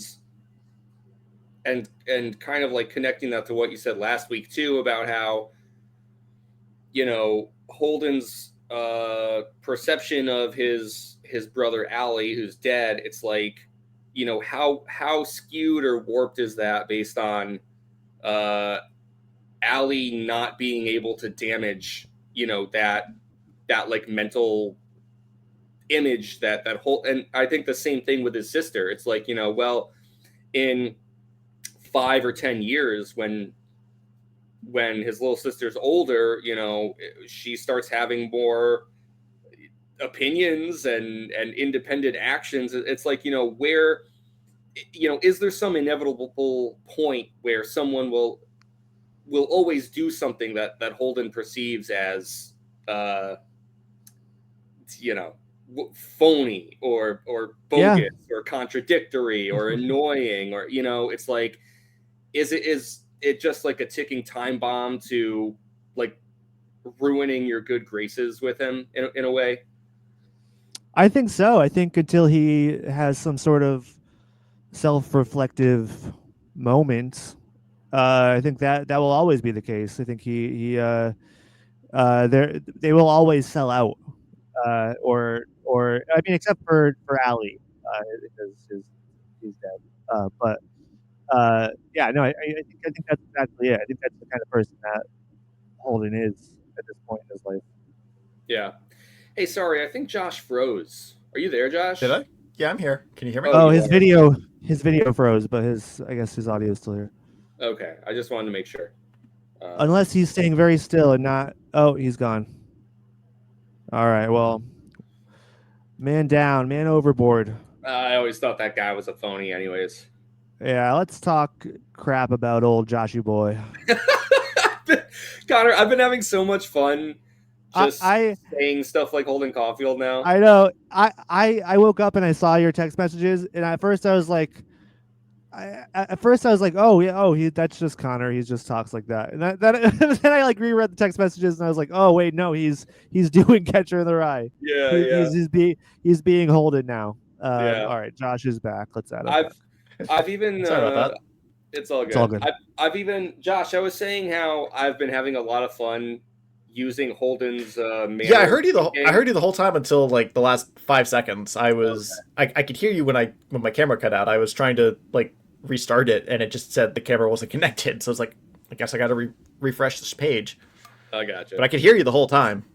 kind of like connecting that to what you said last week too about how Holden's perception of his brother Allie, who's dead, it's like, how skewed or warped is that based on Allie not being able to damage that like mental image that whole. And I think the same thing with his sister. It's like, well, in 5 or 10 years when his little sister's older, she starts having more opinions and independent actions. It's like, where, is there some inevitable point where someone will always do something that Holden perceives as, phony or bogus or contradictory or annoying, or, it's like, is it just like a ticking time bomb to like ruining your good graces with him in a way? I think so. I think until he has some sort of self-reflective moment, I think that will always be the case. I think they will always sell out, or I mean, except for Allie, because he's dead. But yeah, no, I think that's exactly it. I think that's the kind of person that Holden is at this point in his life. Yeah. Hey, sorry, I think Josh froze. Are you there, Josh? Did I? Yeah, I'm here. Can you hear me? Oh, his video froze, but I guess his audio is still here. Okay, I just wanted to make sure. Unless he's staying very still and not. Oh, he's gone. All right. Well, man down, man overboard. I always thought that guy was a phony, anyways. Yeah, let's talk crap about old Joshy boy. Connor, I've been having so much fun just saying stuff like Holden Caulfield now. I know. I woke up and I saw your text messages, and at first I was like, oh yeah, that's just Connor. He just talks like that. And then I like reread the text messages, and I was like, oh wait, no, he's doing Catcher in the Rye. Yeah, he's being Holden now. Yeah. All right, Josh is back. Let's add him. I've even sorry about that. It's all good. It's all good. I've even, Josh, I was saying how I've been having a lot of fun using Holden's yeah, I heard you the whole time until like the last 5 seconds. I could hear you when my camera cut out. I was trying to like restart it, and it just said the camera wasn't connected. So I was like, I guess I got to refresh this page. I gotcha. But I could hear you the whole time.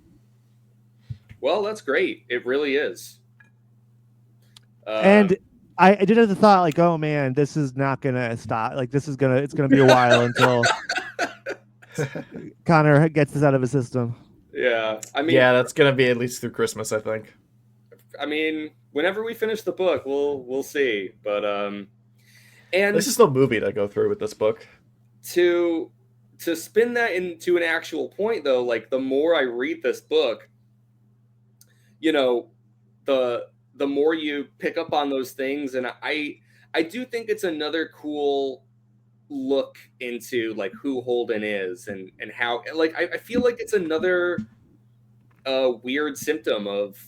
Well, that's great. It really is. And I did have the thought, like, oh man, this is not gonna stop. Like, it's gonna be a while until Connor gets this out of his system. Yeah, I mean, yeah, that's gonna be at least through Christmas, I think. I mean, whenever we finish the book, we'll see. But and this is the movie to go through with this book. To spin that into an actual point, though, like the more I read this book, the more you pick up on those things, and I do think it's another cool look into like who Holden is and how, like, I feel like it's another weird symptom of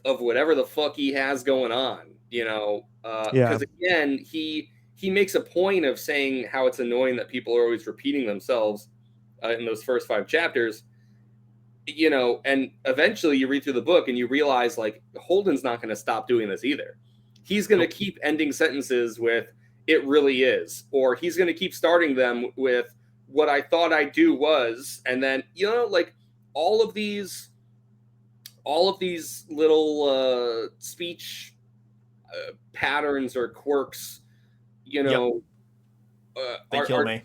whatever the fuck he has going on, because again, he makes a point of saying how it's annoying that people are always repeating themselves in those first 5 chapters. And eventually you read through the book and you realize like Holden's not going to stop doing this either. He's going to keep ending sentences with "it really is," or he's going to keep starting them with "what I thought I'd do was," and then like all of these little speech patterns or quirks, they kill me.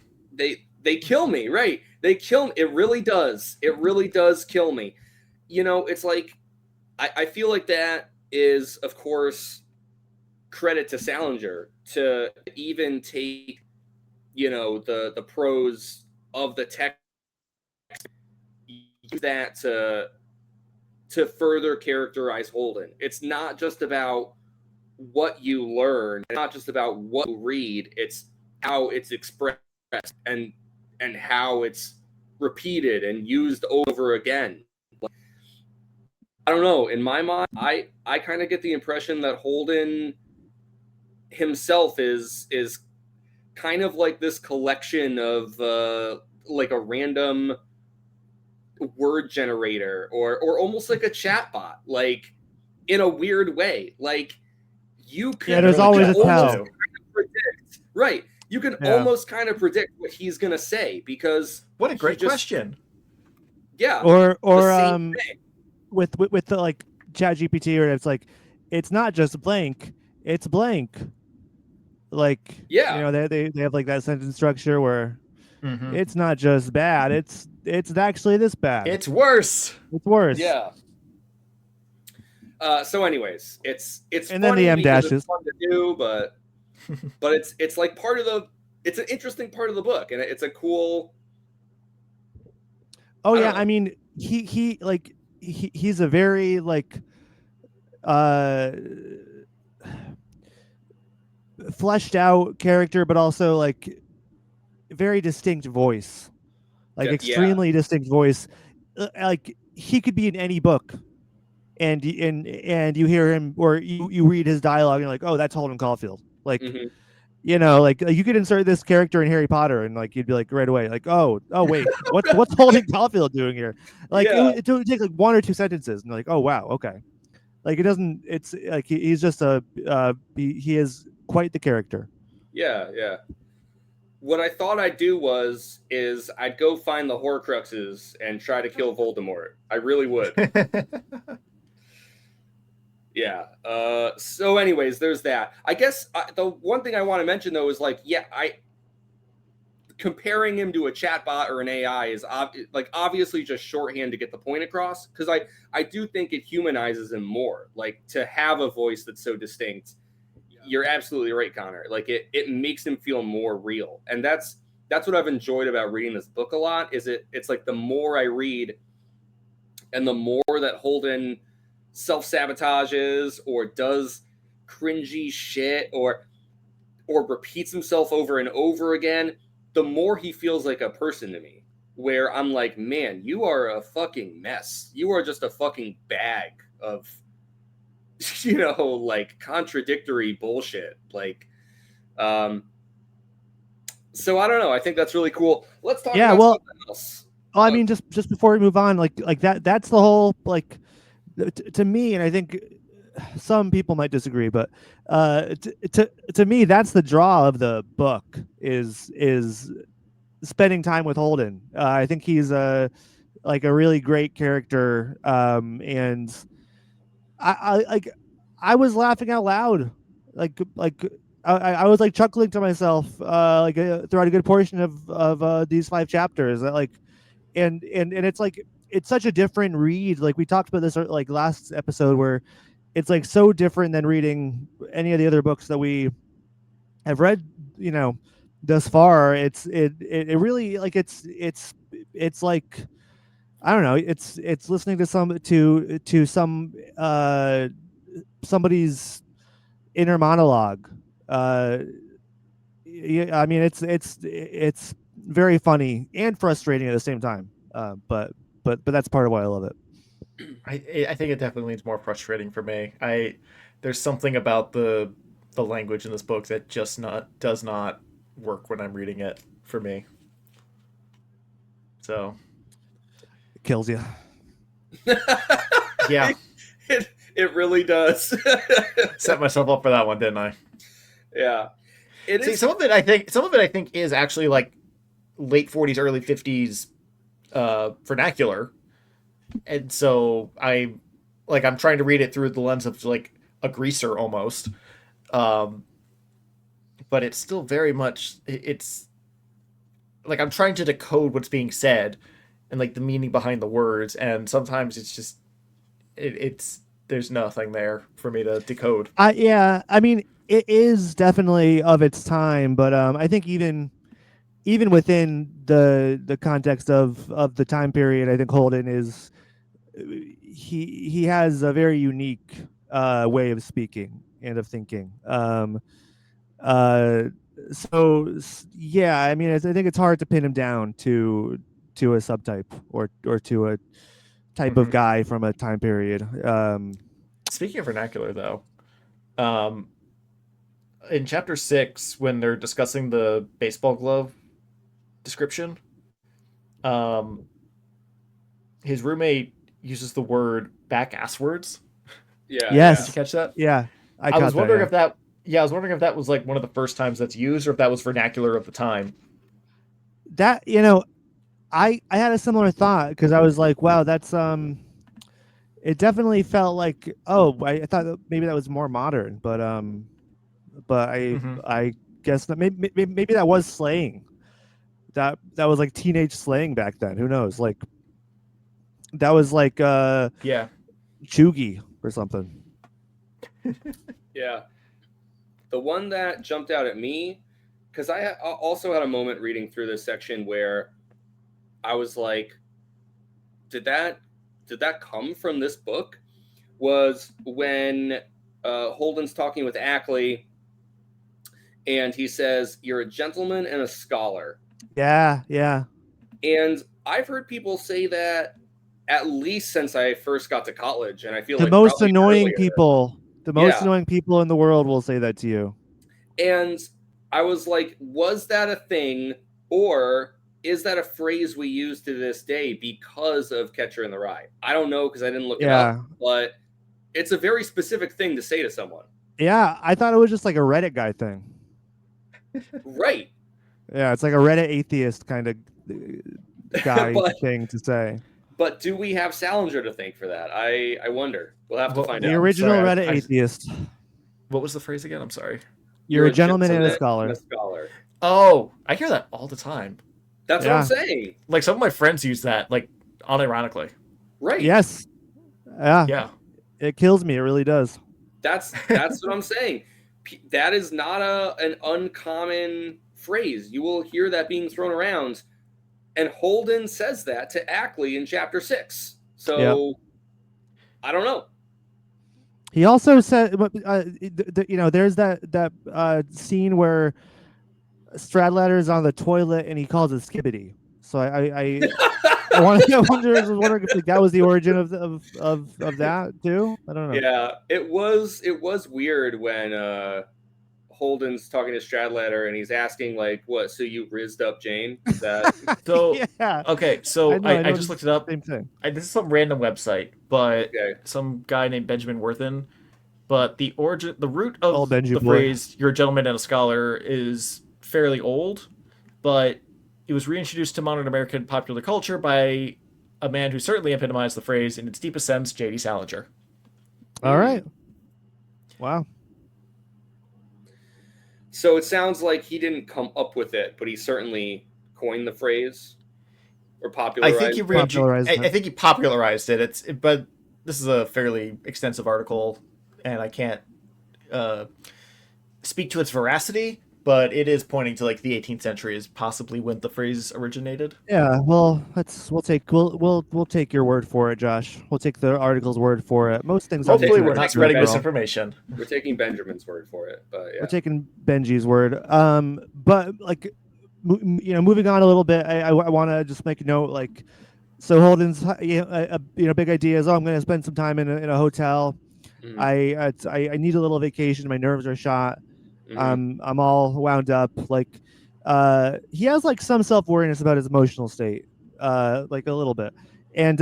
They kill me, right? They kill me. It really does. It really does kill me. It's like, I feel like that is, of course, credit to Salinger to even take, the prose of the text, use that to further characterize Holden. It's not just about what you learn, it's not just about what you read, it's how it's expressed and how it's repeated and used over again. I don't know. In my mind, I kind of get the impression that Holden himself is kind of like this collection of like a random word generator or almost like a chatbot, like in a weird way. Like you could there's always a almost tell. kind of predict, right? You can almost kind of predict what he's gonna say because what a great question. Yeah. Or with the like ChatGPT, or it's like it's not just blank, it's blank. Like they have like that sentence structure where it's not just bad, it's actually this bad. It's worse. It's worse. Yeah. So anyways, it's and then the M dashes. It's fun to do, but it's like part of it's an interesting part of the book, and it's a cool. Oh yeah, I mean he's a very like fleshed out character, but also like very distinct voice, like extremely distinct voice. Like he could be in any book, and you hear him or you read his dialogue and you're like, oh, that's Holden Caulfield. Like like you could insert this character in Harry Potter and like you'd be like right away like, oh wait, what's Holden Caulfield doing here? Like it would take like one or two sentences and like, oh wow, okay. Like it doesn't. It's like he's just he is quite the character. Yeah. What I thought I'd do is I'd go find the Horcruxes and try to kill Voldemort. I really would. Yeah. So anyways, there's that. I guess the one thing I want to mention though is like, comparing him to a chatbot or an AI is obviously just shorthand to get the point across, because I do think it humanizes him more. Like to have a voice that's so distinct. You're absolutely right, Connor. Like it makes him feel more real, and that's what I've enjoyed about reading this book a lot. Is it's like the more I read, and the more that Holden self-sabotages or does cringy shit or repeats himself over and over again, the more he feels like a person to me, where I'm like, man, you are a fucking mess. You are just a fucking bag of, like contradictory bullshit. Like, so I don't know. I think that's really cool. Let's talk about something else. Well, I mean, just before we move on, like that's the whole, like, to me, and I think some people might disagree, but to me, that's the draw of the book is spending time with Holden. I think he's a really great character, and I was laughing out loud, I was like chuckling to myself, throughout a good portion of these 5 chapters. And it's like it's such a different read. Like we talked about this like last episode, where it's like so different than reading any of the other books that we have read, thus far. It really like it's like, I don't know. It's listening to some somebody's inner monologue. I mean, it's very funny and frustrating at the same time. But that's part of why I love it. I think it definitely is more frustrating for me. There's something about the language in this book that just does not work when I'm reading it for me. So it kills you. Yeah. It really does. Set myself up for that one, didn't I? Yeah. Some of it I think is actually like late 40s, early 50s vernacular. And so I'm trying to read it through the lens of like a greaser almost. But it's still very much, it's like I'm trying to decode what's being said and like the meaning behind the words, and sometimes it's just it's there's nothing there for me to decode. Yeah, I mean, it is definitely of its time, but I think even within the context of the time period, I think Holden is he has a very unique way of speaking and of thinking. Uh, yeah, I mean, I think it's hard to pin him down to a subtype or to a type of guy from a time period. Speaking of vernacular, though, in chapter 6, when they're discussing the baseball glove description, his roommate uses the word back asswards. Yeah. Yes. Did you catch that? Yeah, I was wondering if that. Yeah, I was wondering if that was like one of the first times that's used, or if that was vernacular of the time. That I had a similar thought because I was like, wow, that's it definitely felt like, oh, I thought that maybe that was more modern, but I guess that maybe that was slang. That was like teenage slang back then. Who knows? Like that was like Yeah. chuggy or something. Yeah. The one that jumped out at me, because I also had a moment reading through this section where I was like, did that come from this book? Was when Holden's talking with Ackley, and he says, "You're a gentleman and a scholar." Yeah, yeah. And I've heard people say that at least since I first got to college, and I feel The like most probably annoying earlier. people, annoying people in the world will say that to you. And I was like, was that a thing, or is that a phrase we use to this day because of Catcher in the Rye? I don't know because I didn't look it up, but it's a very specific thing to say to someone. Yeah, I thought it was just like a Reddit guy thing. Right. Yeah, it's like a Reddit atheist kind of guy thing to say. But do we have Salinger to thank for that? I wonder. We'll have to find out. The original Reddit atheist. What was the phrase again? I'm sorry. You're a gentleman and a scholar. Oh, I hear that all the time. That's what I'm saying. Like some of my friends use that, like unironically. Right. Yes. Yeah. Yeah. It kills me. It really does. That's what I'm saying. That is not an uncommon phrase. You will hear that being thrown around. And Holden says that to Ackley in chapter 6. So I don't know. He also said, there's that scene where Stradlatter's on the toilet and he calls it skibbity. So I wonder if that was the origin of that too. I don't know. Yeah, it was weird when Holden's talking to Stradlatter and he's asking like, "What? So you rizzed up Jane?" That okay. So I just looked it up. Same thing. This is some random website, but some guy named Benjamin Worthen. But the root of the phrase "you're a gentleman and a scholar" is fairly old, but it was reintroduced to modern American popular culture by a man who certainly epitomized the phrase in its deepest sense, JD Salinger. All right. Wow. So it sounds like he didn't come up with it, but he certainly coined the phrase or popularized it. I think he popularized it. But this is a fairly extensive article, and I can't speak to its veracity. But it is pointing to like the 18th century as possibly when the phrase originated. Yeah, well, we'll take your word for it, Josh. We'll take the article's word for it. Most things. Hopefully, we're not spreading misinformation. We're taking Benjamin's word for it, but yeah. We're taking Benji's word. But like, moving on a little bit, I want to just make a note. Like, so Holden's big idea is, I'm going to spend some time in a hotel. Mm-hmm. I need a little vacation. My nerves are shot. Mm-hmm. I'm all wound up. Like, he has like some self-awareness about his emotional state, like a little bit, and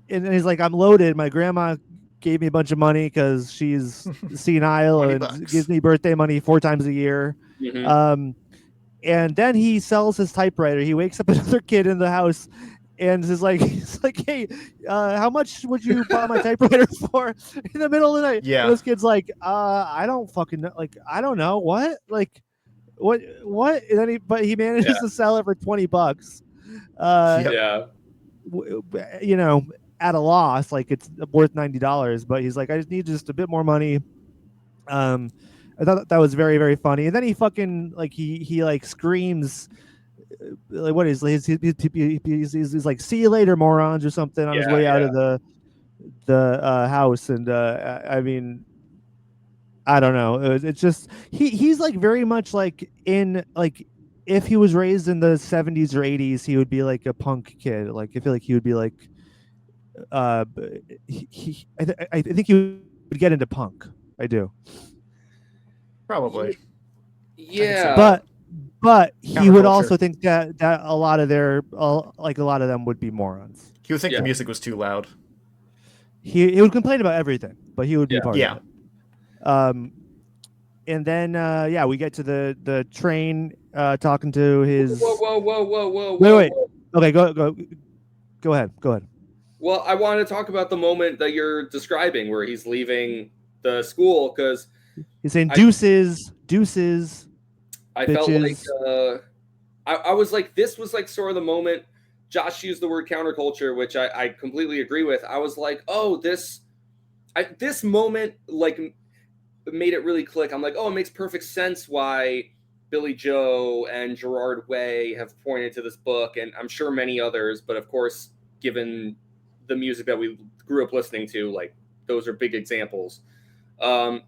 he's like, I'm loaded. My grandma gave me a bunch of money because she's senile and gives me birthday money 4 times a year. Mm-hmm. And then he sells his typewriter. He wakes up another kid in the house and he's like, hey, how much would you buy my typewriter for in the middle of the night? Yeah. And this kid's like, I don't fucking know. Like, I don't know. What? Like, what? And then he manages to sell it for $20. at a loss, like it's worth $90, but he's like, I just need just a bit more money. I thought that was very, very funny. And then he fucking like he like screams, like what is he's like, see you later, morons, or something on his way out of the house. And I mean, I don't know. It's just he's like very much like in like if he was raised in the 70s or 80s, he would be like a punk kid. Like I feel like he would be like I think he would get into punk. I do. Probably. Yeah. But he would Counterculture. also think that a lot of them would be morons. He would think Yeah. the music was too loud. He would complain about everything, but he would be part Yeah. of it. And then we get to the train talking to his. Whoa. Wait. Okay, go ahead. Well, I want to talk about the moment that you're describing where he's leaving the school because he's saying deuces. I bitches. felt like I was like, this was like sort of the moment. Josh used the word counterculture, which I completely agree with. I was like, oh, this moment like made it really click. I'm like, oh, it makes perfect sense why Billy Joe and Gerard Way have pointed to this book, and I'm sure many others, but of course, given the music that we grew up listening to, like those are big examples. I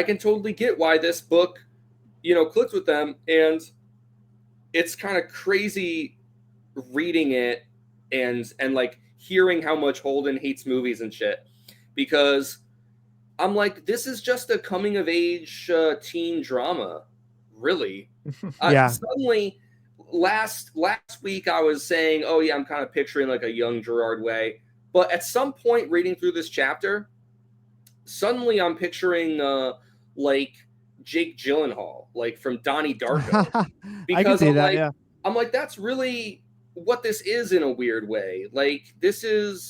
can totally get why this book, clicked with them, and it's kind of crazy reading it and like hearing how much Holden hates movies and shit, because I'm like, this is just a coming of age teen drama, really. Yeah. Suddenly, last week I was saying, oh yeah, I'm kind of picturing like a young Gerard Way, but at some point reading through this chapter, suddenly I'm picturing like Jake Gyllenhaal, like from Donnie Darko, because I can see I'm that. like, Yeah. I'm like, that's really what this is in a weird way. Like this is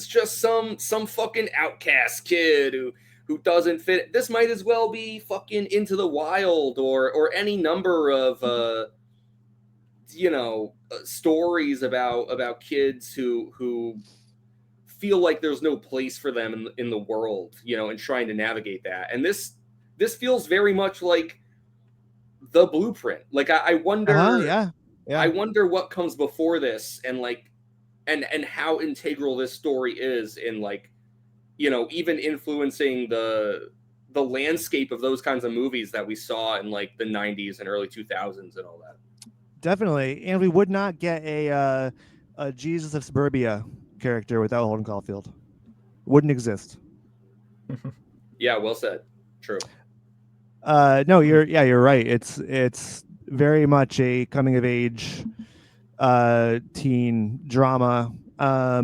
just some fucking outcast kid who doesn't fit. This might as well be fucking Into the Wild or any number of stories about kids who feel like there's no place for them in the world, and trying to navigate that. And this feels very much like the blueprint. Like I wonder, Yeah. I wonder what comes before this, and like, and how integral this story is in like, even influencing the landscape of those kinds of movies that we saw in like the 90s and early 2000s and all that. Definitely, and we would not get a Jesus of Suburbia character without Holden Caulfield. Wouldn't exist. Yeah, well said. True. No, you're right. It's very much a coming of age teen drama. I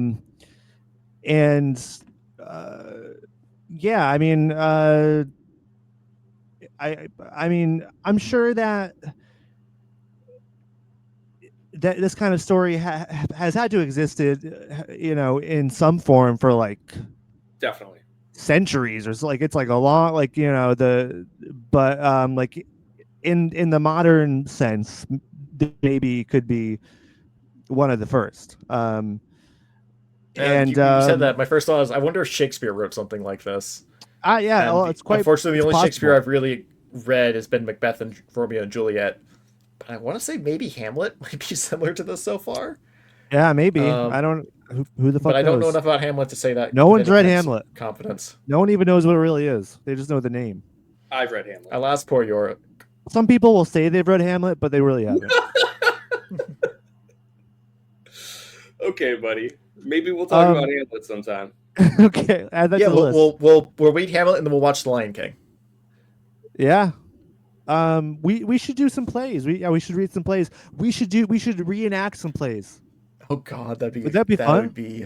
mean, I'm sure that this kind of story has had to existed, in some form for like Definitely centuries, or like it's like a long, like like in the modern sense, maybe could be one of the first. And you said that. My first thought is, I wonder if Shakespeare wrote something like this. It's quite. Unfortunately, the only possible. Shakespeare I've really read has been Macbeth and Romeo and Juliet. But I want to say maybe Hamlet might be similar to this so far. Yeah, maybe. I don't. Who the fuck? But I don't know knows? enough about Hamlet to say that. No with one's any read kind of Hamlet. Confidence. No one even knows what it really is. They just know the name. I've read Hamlet. Alas, poor Yorick. Some people will say they've read Hamlet, but they really haven't. Okay, buddy. Maybe we'll talk about Hamlet sometime. Okay, add that to the list. We'll read Hamlet and then we'll watch The Lion King. Yeah. We should do some plays. We should read some plays. We should reenact some plays. Oh God, Would that be fun? Would be.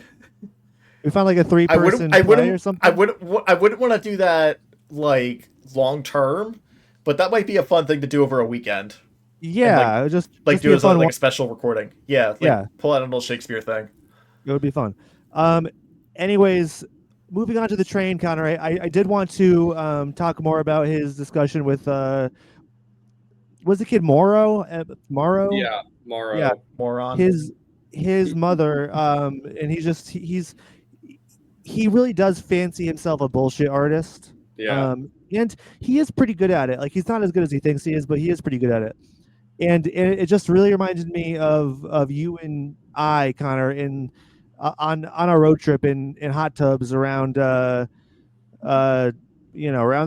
We found like a 3-person play or something. I wouldn't want to do that like long term, but that might be a fun thing to do over a weekend. Yeah, and, just do as a special recording. Yeah, pull out a little Shakespeare thing. It would be fun. Anyways, moving on to the train, Connor. I did want to talk more about his discussion with was the kid Morrow? Morrow? Yeah, Morrow. Yeah, Moron. His his mother, and he really does fancy himself a bullshit artist. Yeah. And he is pretty good at it. Like, he's not as good as he thinks he is, but he is pretty good at it. And it just really reminded me of you and I, Connor, in on a road trip in hot tubs around around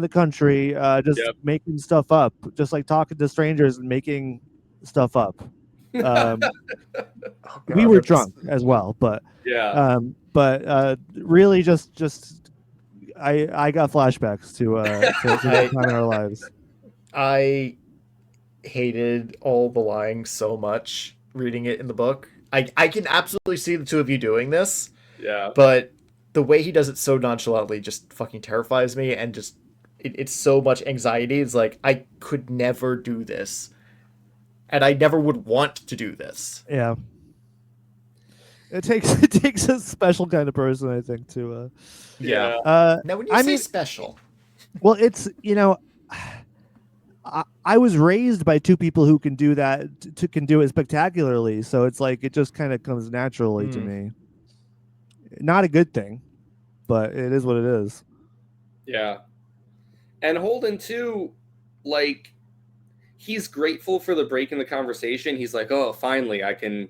the country, just Yep. making stuff up, just like talking to strangers and making stuff up. Um, Oh, we God, were that's- drunk as well, but Yeah. really just I got flashbacks to that time in our lives. I hated all the lying so much reading it in the book. I can absolutely see the two of you doing this, Yeah. but the way he does it so nonchalantly just fucking terrifies me, and just it's so much anxiety. It's like, I could never do this, and I never would want to do this. Yeah. It takes a special kind of person, I think, to Yeah. Now, when you I say mean, special, well, it's I was raised by two people who can do that, can do it spectacularly. So it's like it just kind of comes naturally to me. Not a good thing, but it is what it is. Yeah. And Holden too, like, he's grateful for the break in the conversation. He's like, oh, finally I can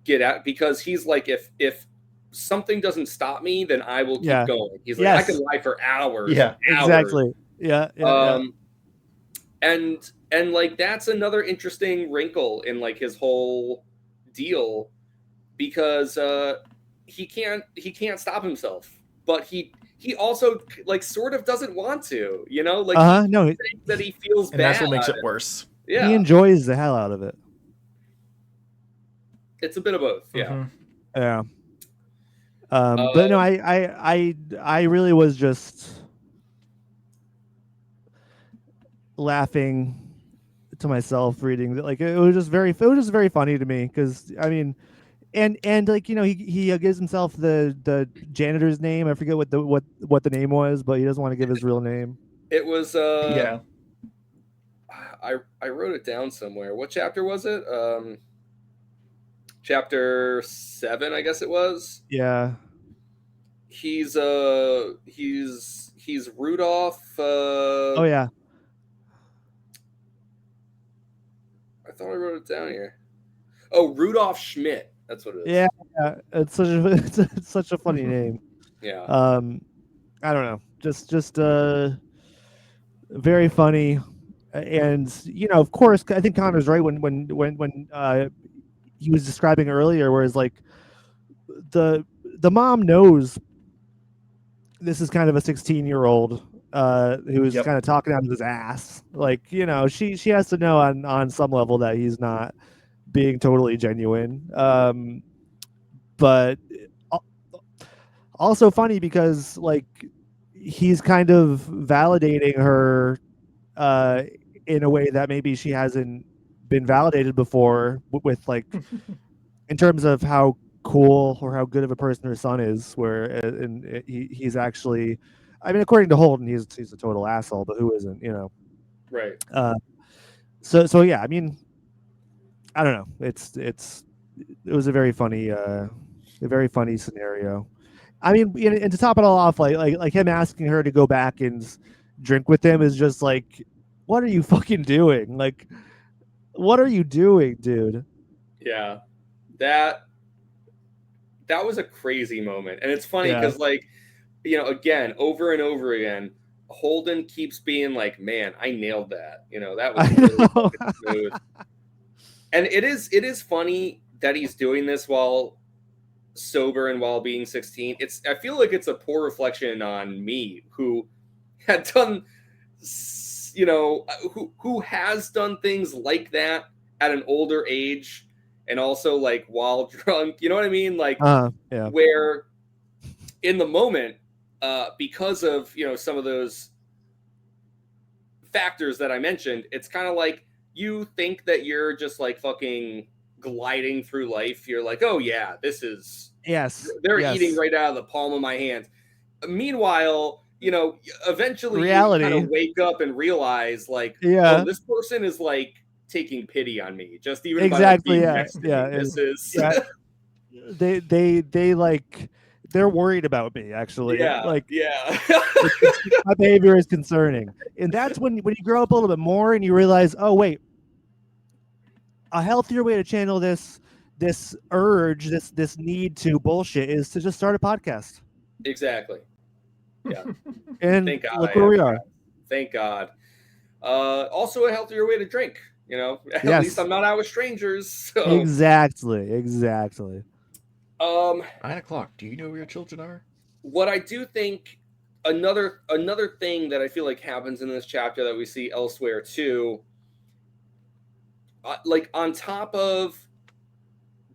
get out, because he's like, if something doesn't stop me, then I will keep going. He's like, I can lie for hours. Yeah, hours. Exactly. Yeah. And like, that's another interesting wrinkle in like his whole deal, because he can't stop himself, but he also like sort of doesn't want to, like, No, that he feels and bad. that's what makes it worse. Yeah, he enjoys the hell out of it. it's a bit of both. Yeah. Yeah. But no, I really was just laughing to myself reading that. Like, it was just very funny to me, because I mean, and like, he gives himself the janitor's name. I forget what the name was, but he doesn't want to give his real name. It was Yeah. I wrote it down somewhere. What chapter was it? Chapter 7, I guess it was. Yeah. He's Rudolph. Oh yeah. I thought I wrote it down here. Oh, Rudolph Schmidt. That's what it is. Yeah. It's such a funny name. Yeah. I don't know. Just very funny. And of course, I think Connor's right when he was describing earlier, whereas like the mom knows this is kind of a 16-year-old who's kind of talking out of his ass. Like, she has to know on some level that he's not being totally genuine. But also funny because like he's kind of validating her in a way that maybe she hasn't been validated before, with like in terms of how cool or how good of a person her son is, where and he's actually, I mean, according to Holden, he's a total asshole, but who isn't, Right. So yeah, I mean, I don't know, it was a very funny scenario. I mean, and to top it all off, like him asking her to go back and drink with him is just like, what are you fucking doing? Like, what are you doing, dude? Yeah. That was a crazy moment. And it's funny because like, again, over and over again, Holden keeps being like, man, I nailed that. That was really fucking smooth. And it is funny that he's doing this while sober and while being 16. I feel like it's a poor reflection on me, who had done, who has done things like that at an older age, and also like while drunk, you know what I mean? Like, where in the moment, because of, some of those factors that I mentioned, it's kind of like, you think that you're just like fucking gliding through life. You're like, oh yeah, this is, they're eating right out of the palm of my hand. Meanwhile, eventually reality, you kind of wake up and realize like, oh, this person is like taking pity on me, just even by like, being next to me. This is they like they're worried about me actually. Yeah, Like yeah. my behavior is concerning, and that's when you grow up a little bit more and you realize, oh wait, a healthier way to channel this urge, this need to bullshit is to just start a podcast. Exactly. Yeah. And Thank God I look where have we you are. guys. Thank God. Also a healthier way to drink, you know. At least Yes. I'm not out with strangers. So Exactly. 9 o'clock. Do you know where your children are? what I do think another thing that I feel like happens in this chapter that we see elsewhere too, like on top of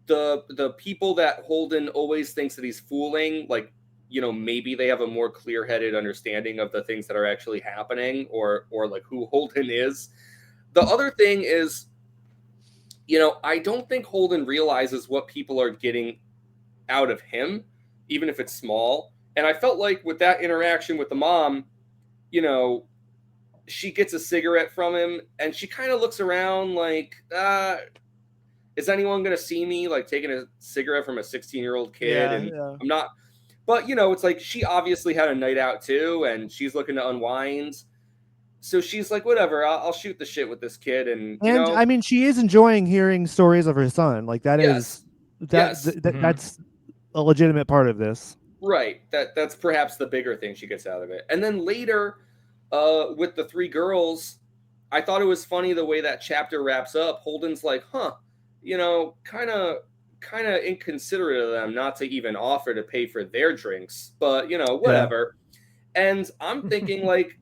the people that Holden always thinks that he's fooling, like, you know, maybe they have a more clear-headed understanding of the things that are actually happening, or like who Holden is. The other thing is, you know, I don't think Holden realizes what people are getting out of him, even if it's small. And I felt like with that interaction with the mom, you know, she gets a cigarette from him and she kind of looks around like, is anyone going to see me like taking a cigarette from a 16-year-old kid? And Yeah. I'm not, but you know, it's like she obviously had a night out too and she's looking to unwind. So she's like, whatever, I'll shoot the shit with this kid. And, you And know, I mean, she is enjoying hearing stories of her son. Like that is yes, yes, that's a legitimate part of this. right. That's perhaps the bigger thing she gets out of it. And then later, with the three girls, I thought it was funny the way that chapter wraps up. Holden's like, huh, you know, kind of inconsiderate of them not to even offer to pay for their drinks, but you know, Yeah. whatever. And I'm thinking like,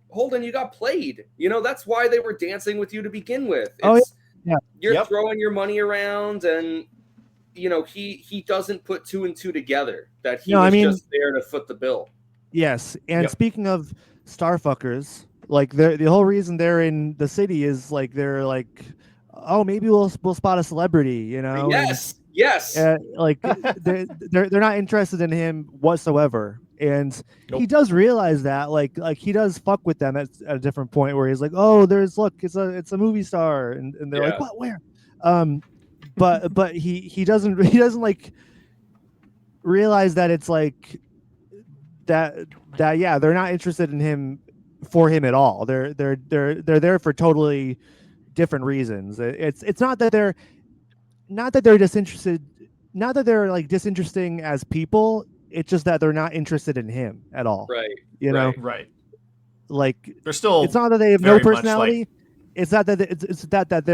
Holden, you got played. You know, that's why they were dancing with you to begin with. Oh It's yeah. you're Yep. throwing your money around, and you know, he doesn't put two and two together that he No, I was mean, just there to foot the bill. yes. And Yep. speaking of starfuckers, like the whole reason they're in the city is like they're like, oh, maybe we'll spot a celebrity, you know, and Yes. like they're not interested in him whatsoever. And he Nope. does realize that, like he does fuck with them at a different point where he's like, oh, look, it's a movie star, and they're like, Yeah. what, where? But he doesn't like realize that it's like that yeah, they're not interested in him for him at all. They're there for totally different reasons. It's not that they're disinterested, not that they're like disinteresting as people. It's just that they're not interested in him at all. Right. You know, Right. Right. like They're still. it's not that they have no very much personality. like- It's not that it's that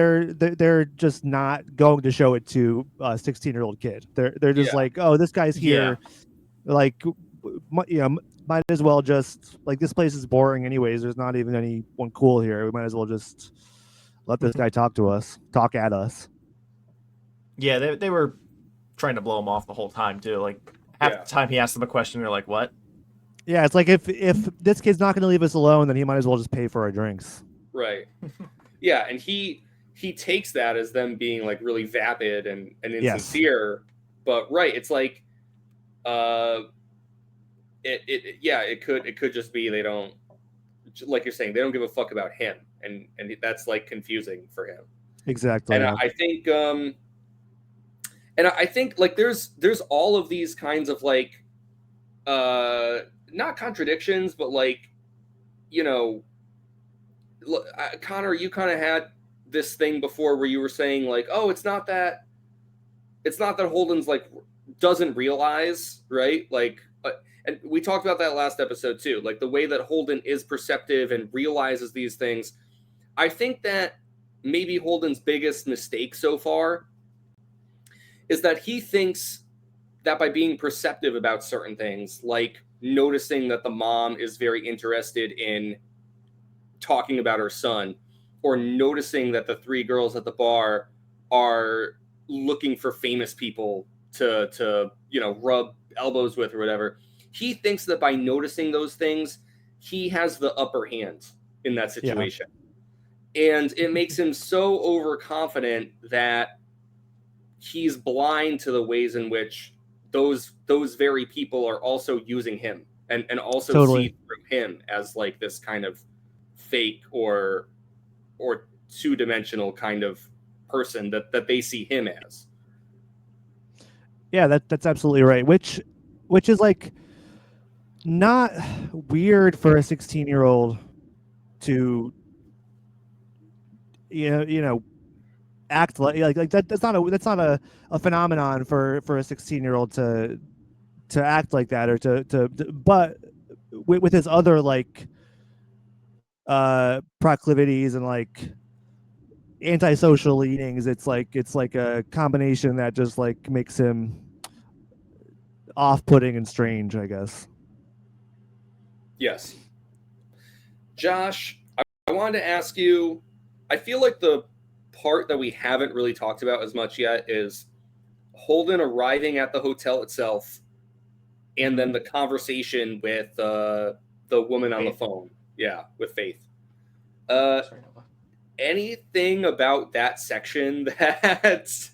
they're just not going to show it to a 16-year-old kid. They're just Yeah. like, oh, this guy's here, like, you know, might as well just like, this place is boring anyways. There's not even anyone cool here. We might as well just let this guy talk at us. Yeah, they were trying to blow him off the whole time too. Like half the time he asked them a question, they're like, "What?" Yeah, it's like if this kid's not going to leave us alone, then he might as well just pay for our drinks. Right. Yeah, and he takes that as them being like really vapid and insincere. Yes. But right, it's like it could just be they don't, like you're saying, they don't give a fuck about him, and that's like confusing for him. Exactly. And yeah. I think like there's all of these kinds of like not contradictions, but like, you know, Connor, you kind of had this thing before where you were saying like, oh, it's not that Holden's like doesn't realize, right? Like, and we talked about that last episode too, like the way that Holden is perceptive and realizes these things. I think that maybe Holden's biggest mistake so far is that he thinks that by being perceptive about certain things, like noticing that the mom is very interested in talking about her son, or noticing that the three girls at the bar are looking for famous people to you know, rub elbows with or whatever, he thinks that by noticing those things, he has the upper hand in that situation. Yeah. And it makes him so overconfident that he's blind to the ways in which those very people are also using him and also Totally. see through him as like this kind of fake or two-dimensional kind of person that they see him as. Yeah, that's absolutely right. Which is like not weird for a 16-year-old to you know act like that. That's not a phenomenon for a 16-year-old to act like that or but with his other like proclivities and like antisocial leanings, it's like a combination that just like makes him off-putting and strange, I guess. Yes. Josh, I wanted to ask you, I feel like the part that we haven't really talked about as much yet is Holden arriving at the hotel itself and then the conversation with the woman on the Faith. phone. Yeah, with Faith. Anything about that section that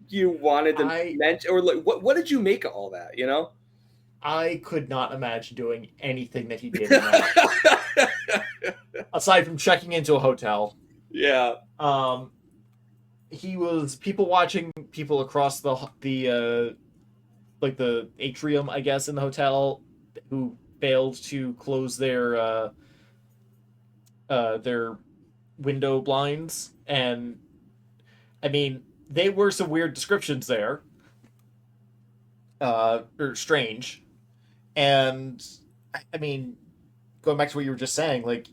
you wanted to mention, or like, what did you make of all that? You know, I could not imagine doing anything that he did in that. Aside from checking into a hotel. Yeah. He was people watching people across the like the atrium, I guess, in the hotel who failed to close their window blinds, and I mean they were some weird descriptions there, or strange, and I mean going back to what you were just saying, like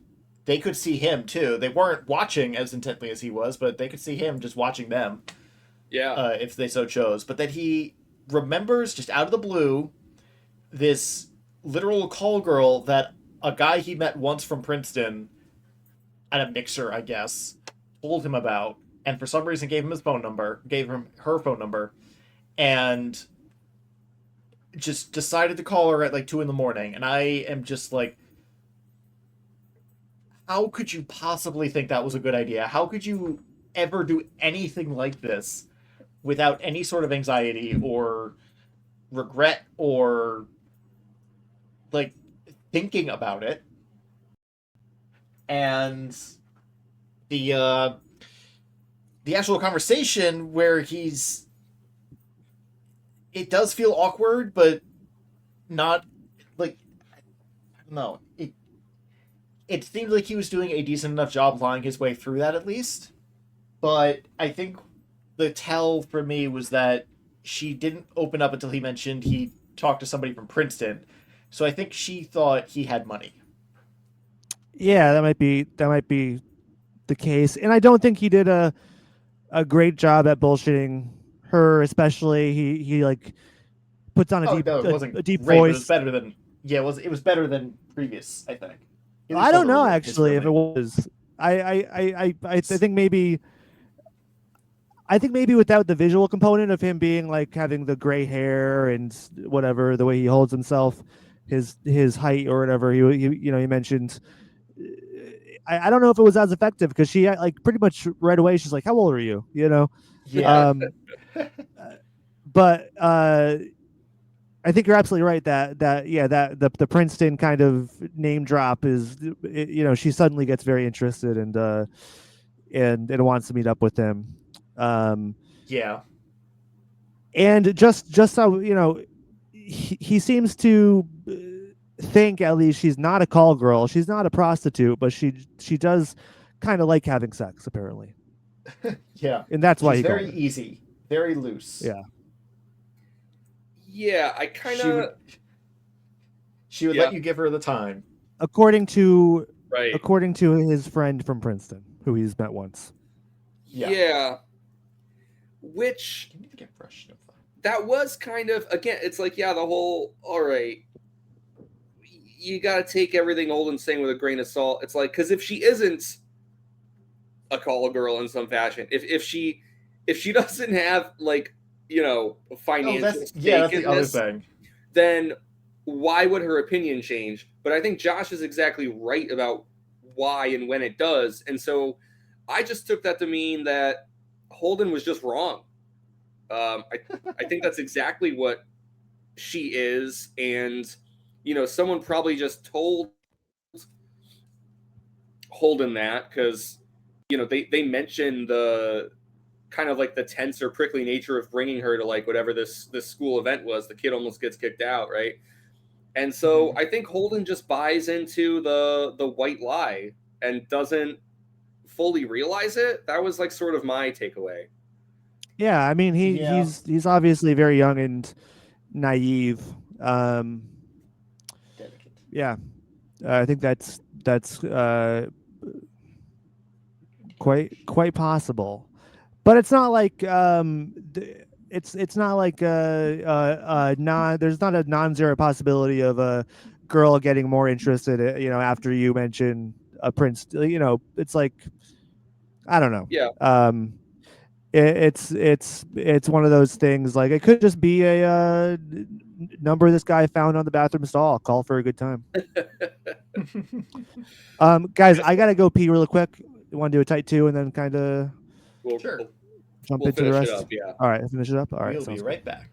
they could see him too. They weren't watching as intently as he was, but they could see him just watching them. Yeah. If they so chose. But that he remembers just out of the blue this literal call girl that a guy he met once from Princeton at a mixer, I guess, told him about, and for some reason gave him her phone number, and just decided to call her at like 2 a.m. And I am just like, how could you possibly think that was a good idea? How could you ever do anything like this without any sort of anxiety or regret or like thinking about it? And the actual conversation where it does feel awkward, but not like, no, it seemed like he was doing a decent enough job lying his way through that at least. But I think the tell for me was that she didn't open up until he mentioned he talked to somebody from Princeton. So I think she thought he had money. Yeah, that might be the case, and I don't think he did a great job at bullshitting her, especially he like puts on a It wasn't a deep great, voice. but it was better than it was better than previous, I think. I don't know actually if it was. I think maybe without the visual component of him being like having the gray hair and whatever, the way he holds himself, his height or whatever, he mentioned. I don't know if it was as effective because she like pretty much right away she's like, "How old are you?" Yeah. But I think you're absolutely right that the Princeton kind of name drop is she suddenly gets very interested and wants to meet up with him. Yeah. And just how he seems to think at least she's not a call girl, she's not a prostitute, but she does kind of like having sex apparently. Yeah. And that's why she's he very called her. easy, very loose. Yeah, I kind of. She would let you give her the time. According to Right. his friend from Princeton, who he's met once. Yeah. Which You need to get fresh stuff. That was kind of, again, it's like, yeah, the whole, all right, you got to take everything Holden's saying with a grain of salt. It's like, because if she isn't a call girl in some fashion, if she doesn't have like financial stake in this, then why would her opinion change? But I think Josh is exactly right about why and when it does, and so I just took that to mean that Holden was just wrong. I think that's exactly what she is, and someone probably just told Holden that because they mentioned the kind of like the tense or prickly nature of bringing her to like whatever this school event was. The kid almost gets kicked out, right? And so I think Holden just buys into the white lie and doesn't fully realize it. That was like sort of my takeaway. Yeah, I mean he's obviously very young and naive. Yeah, I think that's quite possible, but it's not like it's not like there's not a non-zero possibility of a girl getting more interested, after you mention a prince. It's like, I don't know. Yeah. It's one of those things. Like, it could just be a number this guy found on the bathroom stall. Call for a good time. Guys, I gotta go pee really quick. You want to do a tight 2 and then kind of jump into the rest? It up, yeah. All right, finish it up. All right, we'll be right back.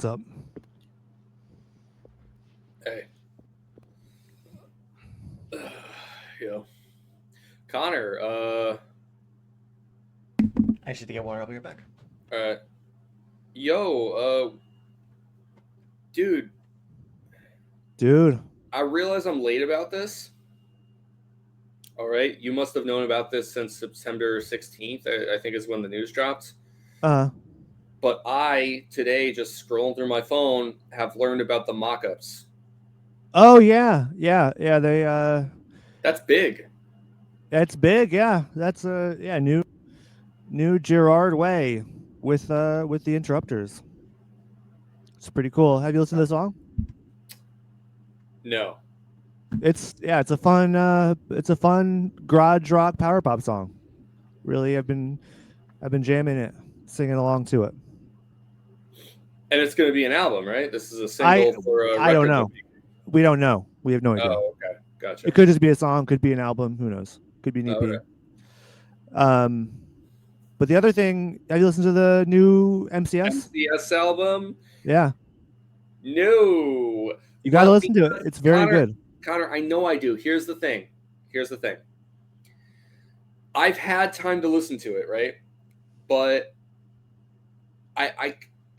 What's up? Hey. Yo. Connor, I should get water. I'll be right back. Dude, Dude. I realize I'm late about this. All right. You must have known about this since September 16th, I think is when the news dropped. But I, today, just scrolling through my phone, have learned about the mock-ups. Oh yeah. They That's big. It's big. Yeah, that's new Gerard way with the Interrupters. It's pretty cool. Have you listened to the song? No. It's a fun garage rock power pop song. Really, I've been jamming it, singing along to it. And it's going to be an album, right? This is a single for a record. I don't know. We don't know. We have no idea. Oh, okay. Gotcha. It could just be a song, could be an album, who knows? Could be an EP. Okay. But the other thing, have you listened to the new MCS? MCS album? Yeah. No. You got to listen to it. It's very good. Connor, I know I do. Here's the thing. I've had time to listen to it, right? But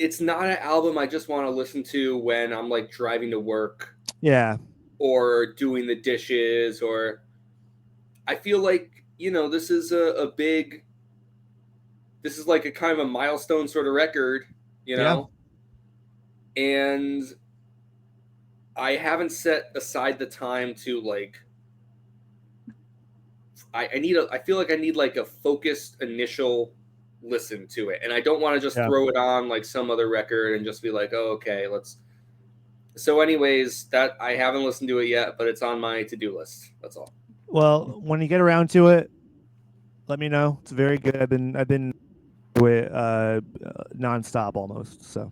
it's not an album I just want to listen to when I'm like driving to work. Yeah. Or doing the dishes, or I feel like, this is this is like a kind of a milestone sort of record, Yeah. And I haven't set aside the time to like, I feel like I need like a focused initial listen to it. And I don't want to just throw it on like some other record and just be like, oh, okay, So anyways, that I haven't listened to it yet, but it's on my to-do list. That's all. Well, when you get around to it, let me know. It's very good. I've been with nonstop almost. So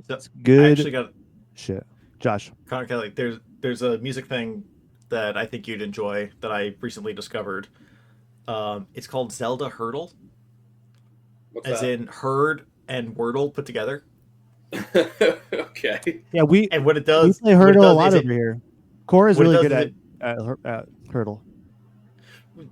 it's good. I actually got shit. Josh. Connor Kelly, there's a music thing that I think you'd enjoy that I recently discovered. It's called Zelda Hurdle. What's as that? in herd and wordle put together. Okay. Yeah, and what it does, we play Hurdle a lot over here. Cora's really good at Hurdle.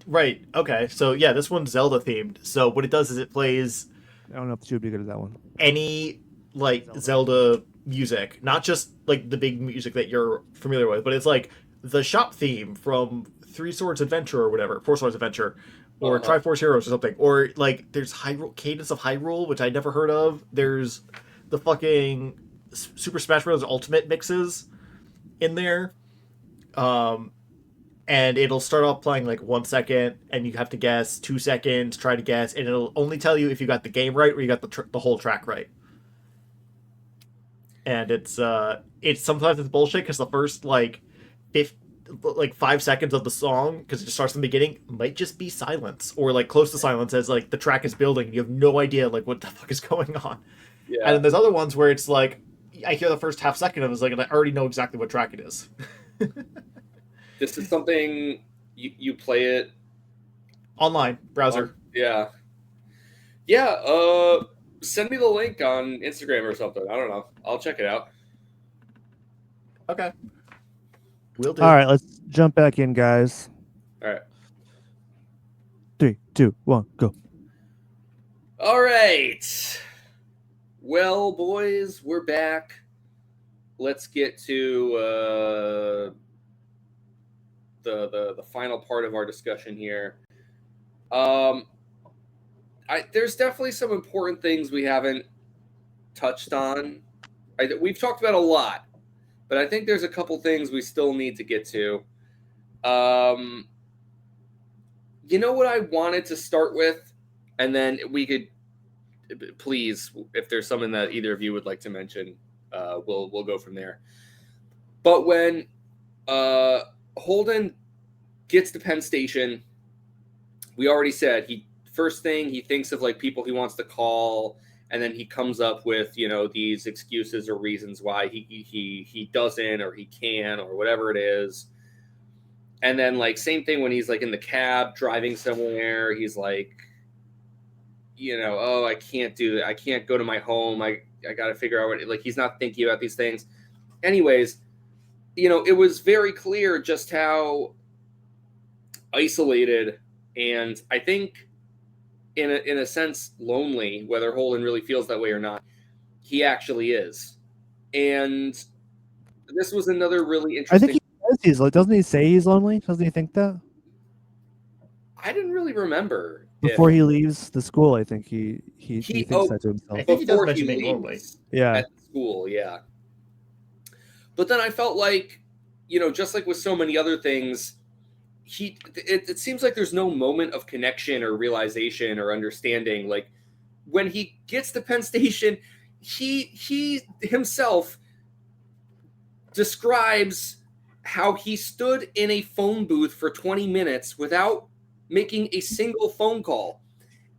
Right. Okay. So yeah, this one's Zelda themed. So what it does is it plays. I don't know if you'd be good at that one. Any like Zelda music, not just like the big music that you're familiar with, but it's like the shop theme from Three Swords Adventure or whatever, Four Swords Adventure, or Triforce Heroes or something, or like there's Cadence of Hyrule, which I never heard of. There's the fucking Super Smash Bros. Ultimate mixes in there. And it'll start off playing like 1 second, and you have to guess 2 seconds, try to guess, and it'll only tell you if you got the game right or you got the whole track right. And it's sometimes it's bullshit because the first like 5 seconds of the song, because it just starts in the beginning, might just be silence or like close to silence as like the track is building and you have no idea like what the fuck is going on. Yeah. And then there's other ones where it's like I hear the first half second of it, and I already know exactly what track it is. This is something you play it online browser. Yeah. Send me the link on Instagram or something. I don't know. I'll check it out. Okay. Will do. All right, let's jump back in, guys. All right. 3, 2, 1, go. All right. Well, boys, we're back. Let's get to the final part of our discussion here. There's definitely some important things we haven't touched on. We've talked about a lot, but I think there's a couple things we still need to get to. You know what I wanted to start with, and then we could, please, if there's something that either of you would like to mention, we'll go from there. But when Holden gets to Penn Station, we already said first thing he thinks of like people he wants to call, and then he comes up with these excuses or reasons why he doesn't or he can or whatever it is. And then like same thing when he's like in the cab driving somewhere, he's like, oh, I can't do that. I can't go to my home. I got to figure out what, like, he's not thinking about these things. Anyways, it was very clear just how isolated and I think in a sense lonely, whether Holden really feels that way or not, he actually is. And this was another really I think interesting. doesn't he say he's lonely? Doesn't he think that? I didn't really remember Before he leaves the school, I think he thinks that to I himself. think he does before mention he being lonely. leaves Yeah. at school, yeah. But then I felt like, just like with so many other things, it seems like there's no moment of connection or realization or understanding. Like when he gets to Penn Station, he himself describes how he stood in a phone booth for 20 minutes without making a single phone call.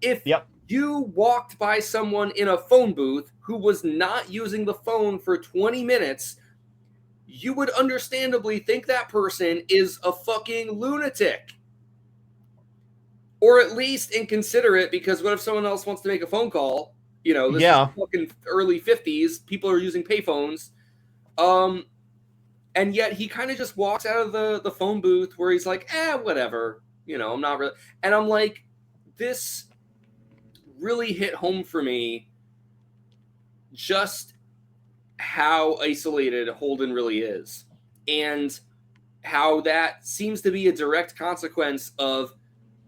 If you walked by someone in a phone booth who was not using the phone for 20 minutes, you would understandably think that person is a fucking lunatic. Or at least inconsiderate, because what if someone else wants to make a phone call? This is fucking early 50s. People are using payphones. And yet he kind of just walks out of the phone booth where he's like, whatever. I'm not really. And I'm like, this really hit home for me just how isolated Holden really is. And how that seems to be a direct consequence of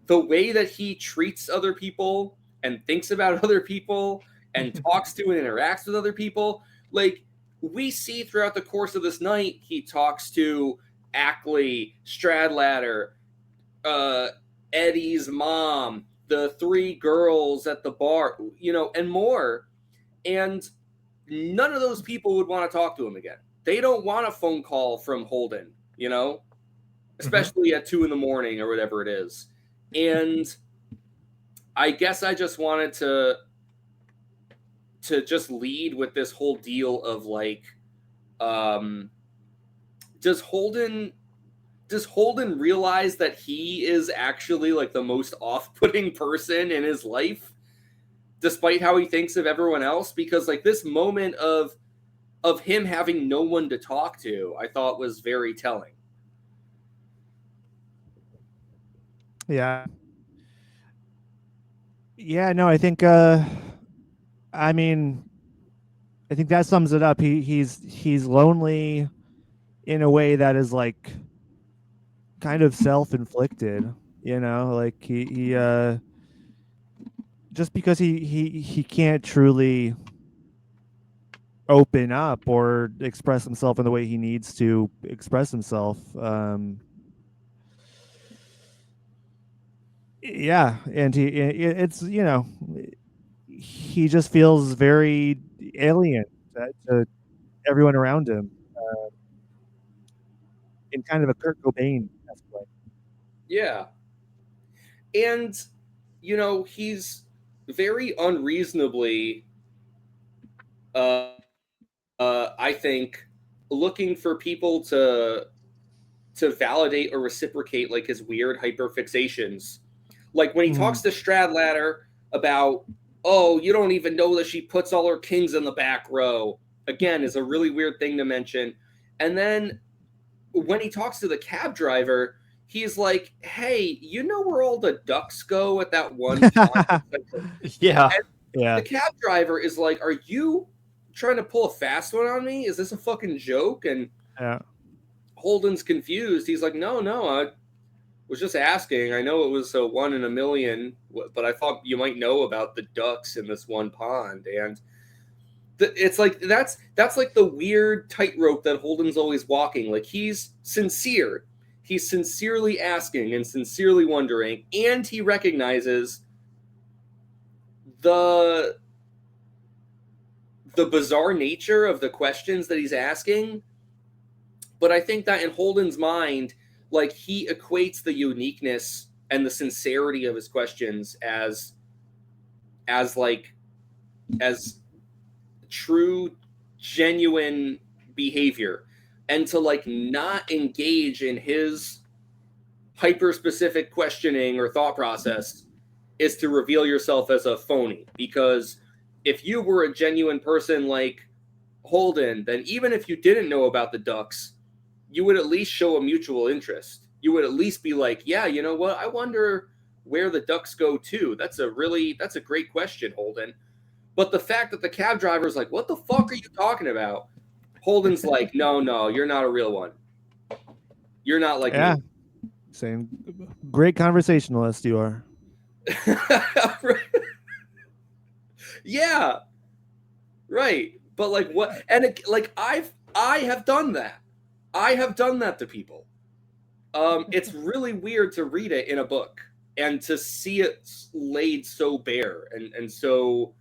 the way that he treats other people and thinks about other people and talks to and interacts with other people. Like, we see throughout the course of this night, he talks to Ackley, Stradlater, Eddie's mom, the 3 girls at the bar, and more. And none of those people would want to talk to him again. They don't want a phone call from Holden, especially at 2 a.m. or whatever it is. And I guess I just wanted to just lead with this whole deal of like, does Holden realize that he is actually like the most off-putting person in his life, despite how he thinks of everyone else? Because like this moment of him having no one to talk to, I thought was very telling. Yeah. Yeah, no, I think I think that sums it up. He's lonely in a way that is like kind of self-inflicted, like he just because he can't truly open up or express himself in the way he needs to express himself. Yeah, and it's he just feels very alien to everyone around him, in kind of a Kurt Cobain-esque way. Yeah. And, he's very unreasonably, I think, looking for people to validate or reciprocate like his weird hyperfixations. Like when he talks to Stradlater about, oh, you don't even know that she puts all her kings in the back row, again, is a really weird thing to mention. And then when he talks to the cab driver, he's like, hey, you know where all the ducks go at that one pond? Yeah. Yeah. The cab driver is like, are you trying to pull a fast one on me? Is this a fucking joke? And Yeah. Holden's confused. He's like, no, I was just asking. I know it was a 1 in a million, but I thought you might know about the ducks in this one pond. And it's like that's like the weird tightrope that Holden's always walking. Like he's sincere. He's sincerely asking and sincerely wondering, and he recognizes the bizarre nature of the questions that he's asking. But I think that in Holden's mind, like he equates the uniqueness and the sincerity of his questions as true, genuine behavior, and to like not engage in his hyper-specific questioning or thought process is to reveal yourself as a phony, because if you were a genuine person like Holden, then even if you didn't know about the ducks, you would at least show a mutual interest. You would at least be like, yeah, you know what? I wonder where the ducks go to. That's a great question, Holden. But the fact that the cab driver's like, what the fuck are you talking about? Holden's like, no, you're not a real one. You're not like Yeah. me. Saying, great conversationalist you are. Yeah. Right. But like what? And it, like I have done that. I have done that to people. It's really weird to read it in a book and to see it laid so bare and so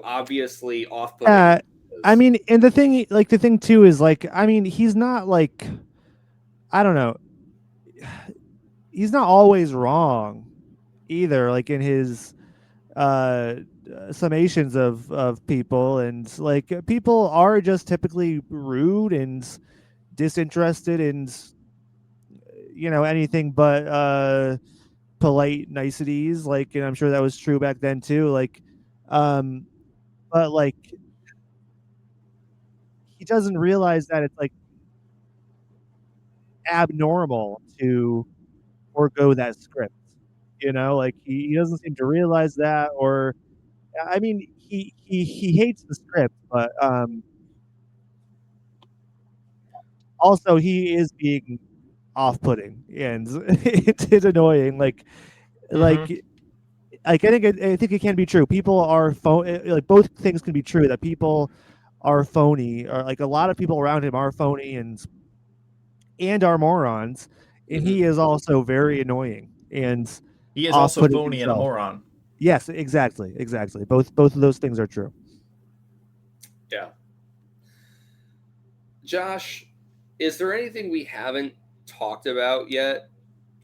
obviously off-putting. I mean, and the thing too is like, I mean, he's not like, I don't know, he's not always wrong either. Like in his summations of people, and like people are just typically rude and disinterested and anything but polite niceties. Like, and I'm sure that was true back then too. Like, but like he doesn't realize that it's like abnormal to forego that script. Like he doesn't seem to realize that, or I mean, he hates the script, but also he is being off-putting and it's annoying. Like I think it can be true. People are like both things can be true. That people are phony, or like a lot of people around him are phony and are morons, and he is also very annoying and He is also off-putting phony and a himself. moron. Yes, exactly. Both of those things are true. Yeah. Josh, is there anything we haven't talked about yet?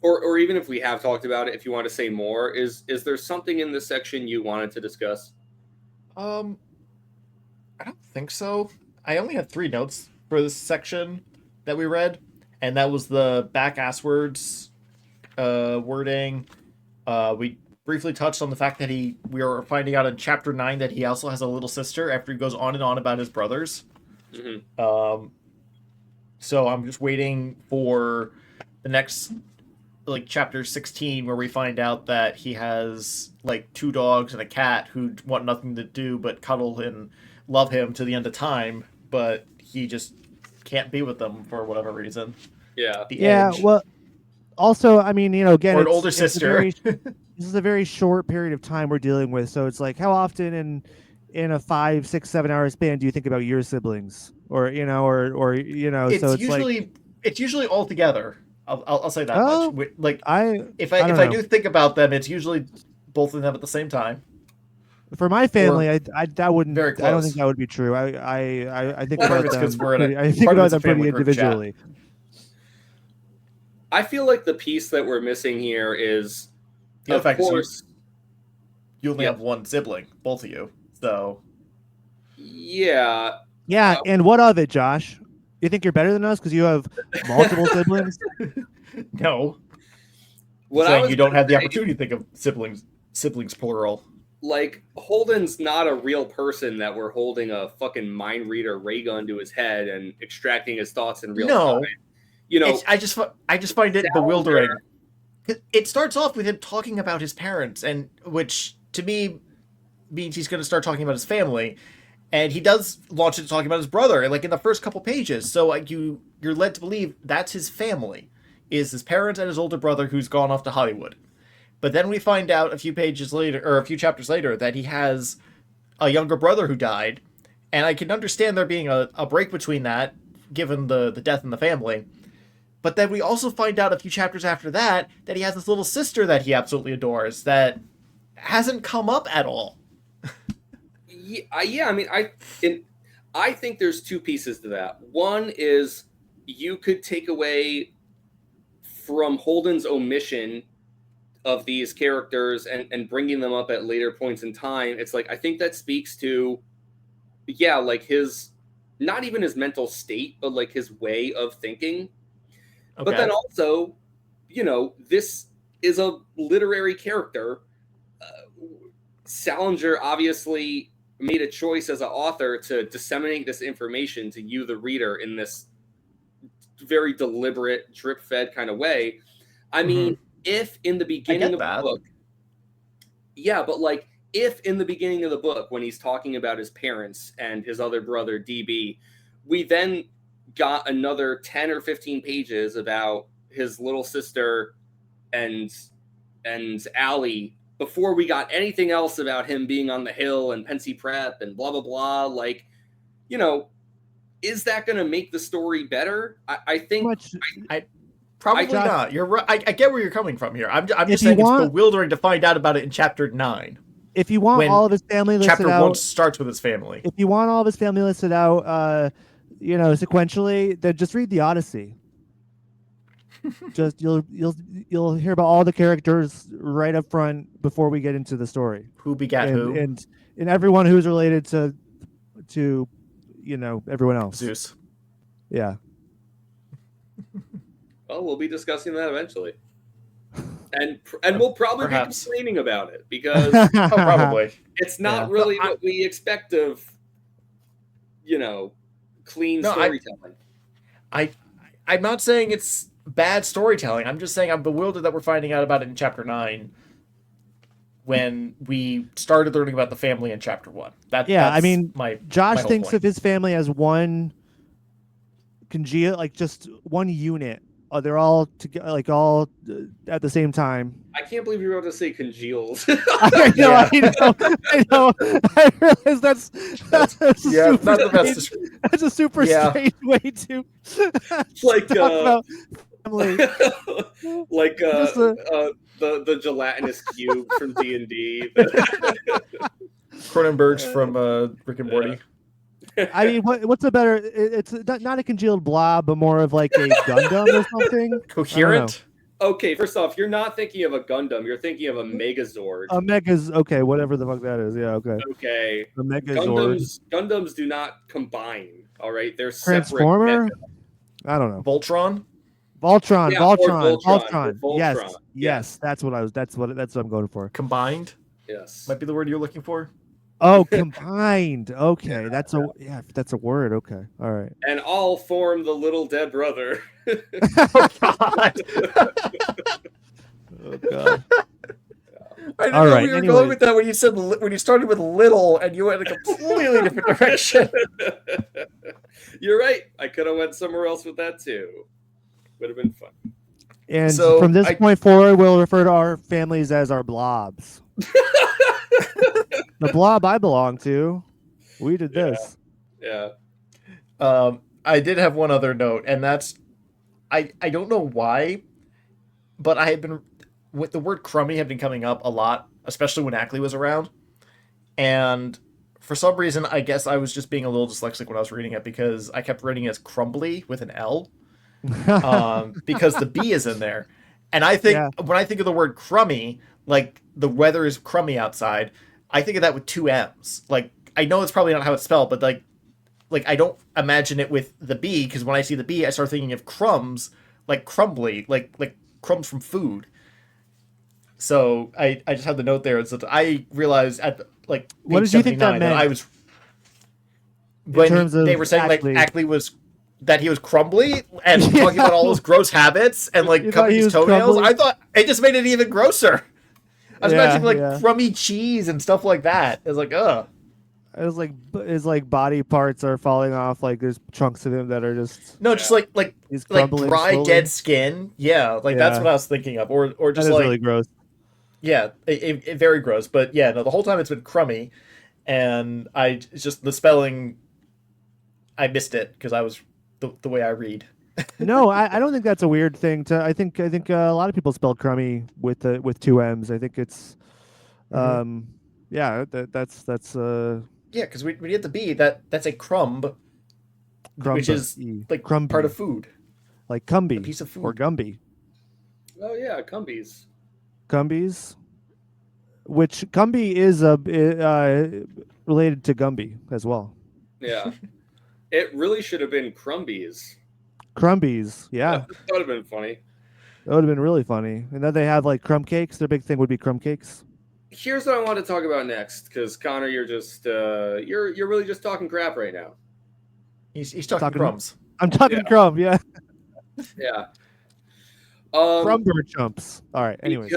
Or even if we have talked about it, if you want to say more, is there something in this section you wanted to discuss? I don't think so. I only had 3 notes for this section that we read, and that was the back ass words wording. We briefly touched on the fact that we are finding out in chapter 9 that he also has a little sister after he goes on and on about his brothers. So I'm just waiting for the next, like, chapter 16, where we find out that he has like 2 dogs and a cat who want nothing to do but cuddle and love him to the end of time, but he just can't be with them for whatever reason. Yeah. The edge. Well, also, I mean, again, or an older sister. This is a very short period of time we're dealing with, so it's like, how often in a 5, 6, 7 hour span do you think about your siblings, or it's so it's usually like, it's usually all together. I'll say that Oh, much. Like, if I don't I know. do think about them, it's usually both of them at the same time. For my family, I wouldn't. Very I don't close. think that would be true. I think Well, about it's them. 'cause we're in a- I think part of about it's a them pretty family group chat. individually. I feel like the piece that we're missing here is, The of fact is course, you only Yeah. have one sibling, both of you. So yeah. Yeah, and what of it, Josh? You think you're better than us because you have multiple siblings? no, What I saying was you don't gonna have the say, opportunity to think of siblings plural. like, Holden's not a real person that we're holding a fucking mind reader ray gun to his head and extracting his thoughts in real No, time. I just find it bewildering. It starts off with him talking about his parents, and which to me means he's going to start talking about his family, and he does launch into talking about his brother, and like in the first couple pages. So like you're led to believe that's his family, is his parents and his older brother who's gone off to Hollywood. But then we find out a few pages later, or a few chapters later, that he has a younger brother who died, and I can understand there being a break between that, given the death in the family. But then we also find out a few chapters after that he has this little sister that he absolutely adores that hasn't come up at all. Yeah, I mean, I think there's 2 pieces to that. One is you could take away from Holden's omission of these characters and bringing them up at later points in time. It's like, I think that speaks to, like his, not even his mental state, but like his way of thinking. Okay. But then also, this is a literary character Salinger obviously made a choice as an author to disseminate this information to you, the reader, in this very deliberate, drip-fed kind of way. I mean, if in the beginning of the book, yeah, but like if in the beginning of the book, when he's talking about his parents and his other brother DB, we then got another 10 or 15 pages about his little sister and Allie before we got anything else about him being on the hill and Pensy Prep and blah blah blah. Like, you know, is that going to make the story better? I think probably not. You're right. I get where you're coming from here. I'm just saying it's bewildering to find out about it in chapter 9. If you want all of his family listed chapter out, 1 starts with his family. If you want all of his family listed out, you know, sequentially, then just read the Odyssey. Just you'll hear about all the characters right up front before we get into the story. Who begat who, and everyone who's related to you know, everyone else. Zeus. Yeah. Well, we'll be discussing that eventually, and we'll probably be complaining about it because probably it's not really what we expect of, you know, clean storytelling. I'm not saying it's bad storytelling. I'm just saying I'm bewildered that we're finding out about it in chapter 9 when we started learning about the family in chapter 1. I mean, Josh thinks point. of his family as one like just one unit. They're all together, like all at the same time. I can't believe you were about to say congealed. I know. I realize that's not the best. That's a super strange way to like talk about family. Like the gelatinous cube from D&D. Cronenberg's from Rick and Morty. I mean, what's a better? It's not a congealed blob, but more of like a Gundam or something. Coherent. Okay, first off, you're not thinking of a Gundam. You're thinking of a Megazord. Okay, whatever the fuck that is. Yeah, okay. Okay. The Megazord. Gundams do not combine. All right, they're Transformer. Separate. I don't know. Voltron. Voltron. Yes, that's what I'm going for. Combined. Yes, might be the word you're looking for. Oh, combined. Okay, that's a word. Okay, all right. And all form the little dead brother. Oh God. Oh God. I didn't know where you were going with that when you started with little and you went in a completely different direction. You're right. I could have went somewhere else with that too. Would have been fun. And so from this point forward, we'll refer to our families as our blobs. The blob I belong to, we did this. Yeah. I did have one other note, and that's I don't know why, but I had been with the word crummy had been coming up a lot, especially when Ackley was around. And for some reason, I guess I was just being a little dyslexic when I was reading it because I kept reading it as crumbly with an L. Because the B is in there. And I think when I think of the word crummy, like the weather is crummy outside, I think of that with 2 M's. Like, I know it's probably not how it's spelled, but like I don't imagine it with the B, because when I see the B, I start thinking of crumbs, like crumbly, like crumbs from food. So I just had the note there. So I realized at what did you think that meant? I was when they were saying like Ackley was that he was crumbly and talking about all his gross habits and like cutting his toenails. Crumbly? I thought it just made it even grosser. I was imagining like crummy cheese and stuff like that. It was like, ugh. It was like his like body parts are falling off. Like there's chunks of him that are just just like dry slowly. Dead skin. Yeah, that's what I was thinking of, or just like really gross. Yeah, it very gross. But yeah, no, the whole time it's been crummy, and it's just the spelling. I missed it because I was the way I read. No, I don't think that's a weird thing. I think a lot of people spell crummy with 2 M's. I think it's, that's yeah, because when you get the B, that's a crumb, which is like Crumby. Part of food, like Cumby, a piece of food, or Gumby. Oh yeah, Cumbies. Which Cumby is related to Gumby as well. Yeah, it really should have been Crumbies. Yeah. That would have been funny. That would have been really funny. And then they have like crumb cakes. Their big thing would be crumb cakes. here's what I want to talk about next, because Connor, you're just you're really just talking crap right now. He's talking crumbs. I'm talking Yeah. crumb, yeah. Yeah. Crumbird chumps. All right. Anyways,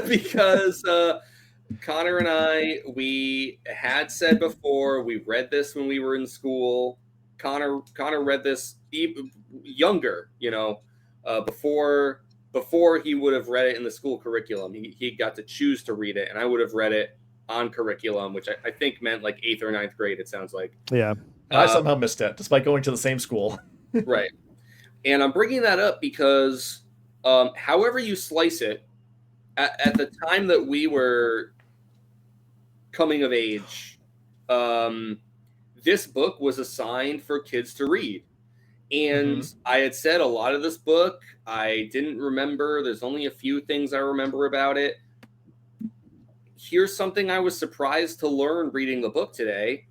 because Connor and I, we had said before, we read this when we were in school. Connor read this younger, before he would have read it in the school curriculum. He got to choose to read it, and I would have read it on curriculum, which I think meant like 8th or 9th grade, it sounds like. yeah. And I somehow missed it, despite going to the same school. Right. And I'm bringing that up because however you slice it, at the time that we were coming of age, this book was assigned for kids to read. And I had said a lot of this book I didn't remember. There's only a few things I remember about it. Here's something I was surprised to learn reading the book today.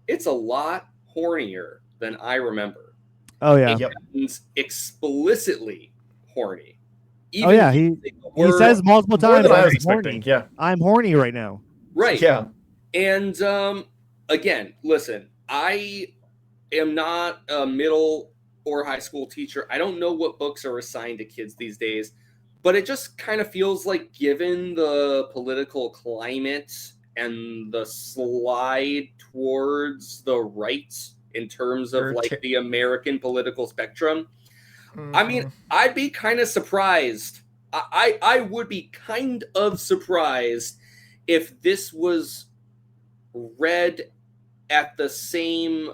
It's a lot hornier than I remember. Oh yeah. It's explicitly horny. Oh yeah, he says multiple times, I was expecting. Yeah, I'm horny right now. Right. Yeah. And again, listen, I am not a middle or high school teacher. I don't know what books are assigned to kids these days, but it just kind of feels like, given the political climate and the slide towards the right in terms of like the American political spectrum, I mean, I'd be kind of surprised. I would be kind of surprised if this was read at the same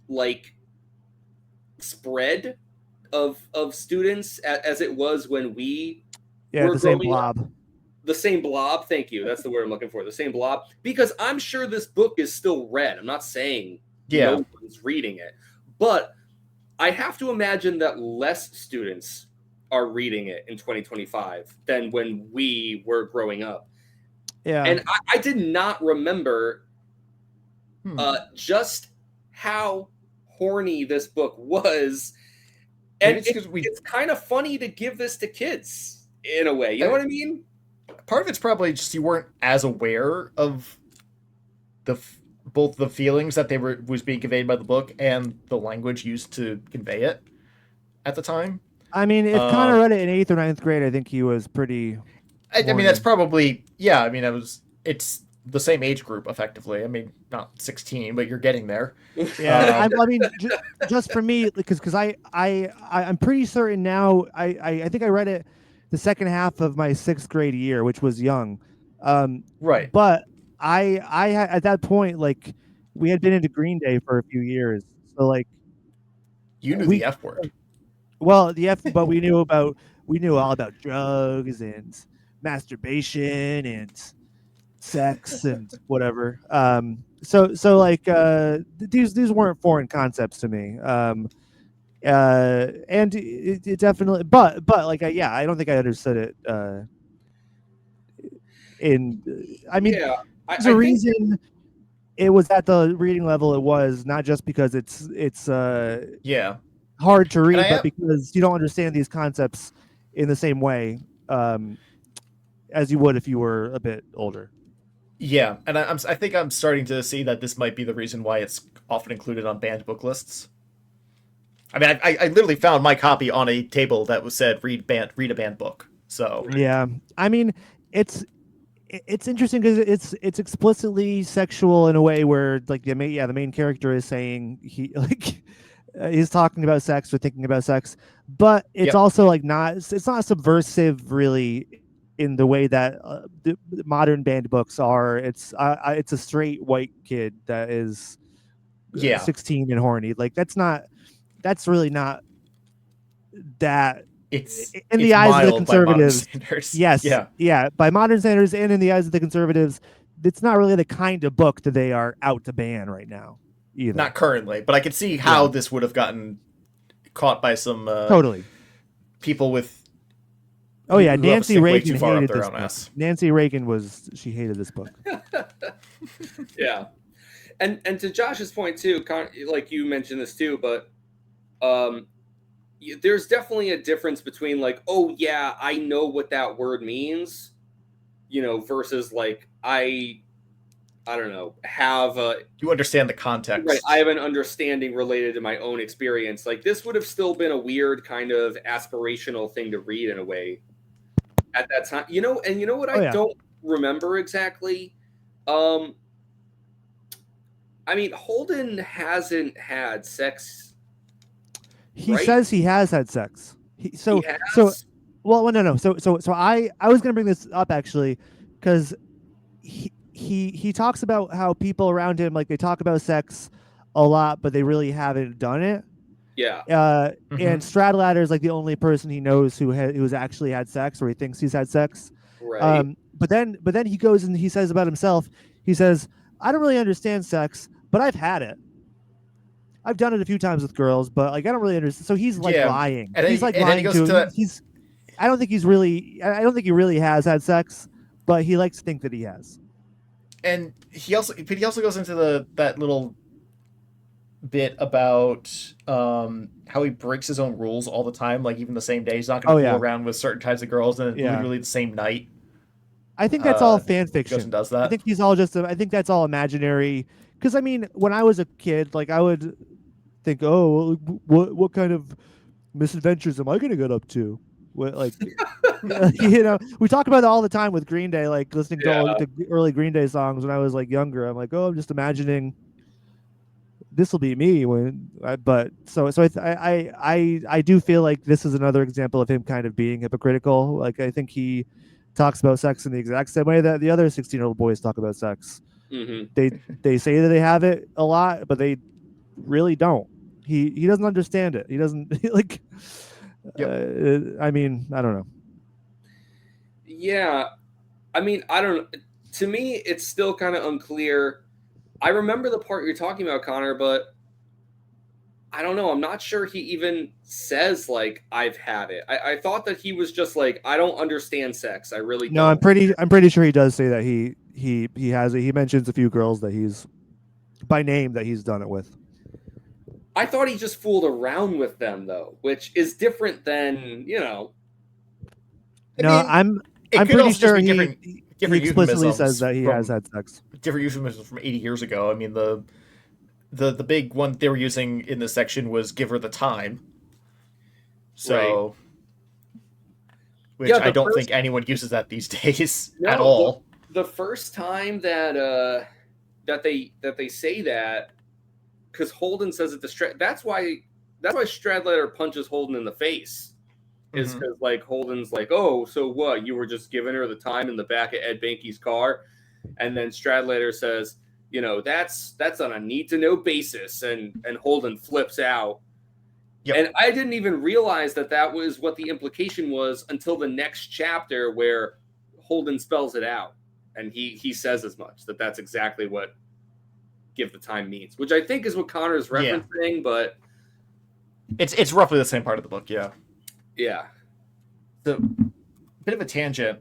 like spread of students as it was when we were the same growing blob. Up. The same blob. Thank you. That's the word I'm looking for. The same blob. Because I'm sure this book is still read. I'm not saying no one's reading it, but I have to imagine that less students are reading it in 2025 than when we were growing up. Yeah. And I did not remember just how horny this book was. And it's kind of funny to give this to kids in a way. You know what I mean? Part of it's probably just you weren't as aware of both the feelings that was being conveyed by the book and the language used to convey it at the time. I mean, if Connor read it in 8th or 9th grade, I think he was pretty. I mean, that's probably I mean, it's the same age group effectively. I mean, not 16, but you're getting there. Yeah, I mean, just for me, because I'm pretty certain now. I think I read it the second half of my 6th grade year, which was young. Right. But I had, at that point, like, we had been into Green Day for a few years, so like, you knew the F word. Well, but we knew all about drugs and masturbation and sex and whatever. So like these weren't foreign concepts to me. And it definitely, but like I don't think I understood it. There's a reason it was at the reading level it was, not just because it's hard to read, but because you don't understand these concepts in the same way as you would if you were a bit older. Yeah, and I think I'm starting to see that this might be the reason why it's often included on banned book lists. I mean, I literally found my copy on a table that was said read a banned book. So yeah, I mean, it's interesting because it's explicitly sexual in a way where like the main character is saying he's talking about sex or thinking about sex, but it's also like it's not subversive really in the way that the modern banned books are. It's a straight white kid that is 16 and horny. Like that's really not that. It's in the eyes of the conservatives. Yes. Yeah. By modern standards and in the eyes of the conservatives, it's not really the kind of book that they are out to ban right now either. Not currently, but I could see how this would have gotten caught by some totally people with. Oh yeah, Nancy Reagan hated this book. Nancy Reagan she hated this book. Yeah, and to Josh's point too, like you mentioned this too, but there's definitely a difference between like, oh yeah, I know what that word means, versus like I don't know, have a You understand the context. right. I have an understanding related to my own experience. Like this would have still been a weird kind of aspirational thing to read in a way at that time. And you know what I don't remember exactly? I mean, Holden hasn't had sex. He right? says he has had sex. He So has? well, no. So I was gonna bring this up actually, because he talks about how people around him, like, they talk about sex a lot, but they really haven't done it. Yeah. And Stradlater is like the only person he knows who's actually had sex, or he thinks he's had sex. Right. But then he goes and he says about himself, he says, I don't really understand sex, but I've had it. I've done it a few times with girls, but like I don't really understand. So he's like lying. And he's like lying to. He's. I don't think he really has had sex, but he likes to think that he has. And he also goes into that little bit about how he breaks his own rules all the time. Like even the same day, he's not going to fool around with certain types of girls, and literally the same night. I think that's all fan fiction. Goes and does that. I think he's all just. I think that's all imaginary. Because I mean, when I was a kid, like I would think, oh, what kind of misadventures am I going to get up to? What, like, we talk about it all the time with Green Day, like listening to early Green Day songs when I was like younger. I'm like, oh, I'm just imagining this will be me but I do feel like this is another example of him kind of being hypocritical. Like I think he talks about sex in the exact same way that the other 16-year-old boys talk about sex. Mm-hmm. They say that they have it a lot, but they really don't. He doesn't understand it. He doesn't like. I mean, I don't know. Yeah, I mean, I don't. To me, it's still kind of unclear. I remember the part you're talking about, Connor, but I don't know. I'm not sure he even says like I've had it. I thought that he was just like, I don't understand sex. I really don't. No, I'm pretty sure he does say that he has it. He mentions a few girls that he's by name that he's done it with. I thought he just fooled around with them though, which is different than, I'm pretty sure he explicitly says that he has had sex. Different euphemisms from 80 years ago. I mean, the big one they were using in this section was "give her the time." So, which I don't think anyone uses that these days at all. The first time that they say that, because Holden says it to that's why Stradlater punches Holden in the face. Is because like Holden's like, oh, so what? You were just giving her the time in the back of Ed Banky's car, and then Stradlater says, that's on a need to know basis, and Holden flips out. Yep. And I didn't even realize that was what the implication was until the next chapter where Holden spells it out, and he says as much that's exactly what give the time means, which I think is what Connor's referencing, but it's roughly the same part of the book. Yeah. So, bit of a tangent,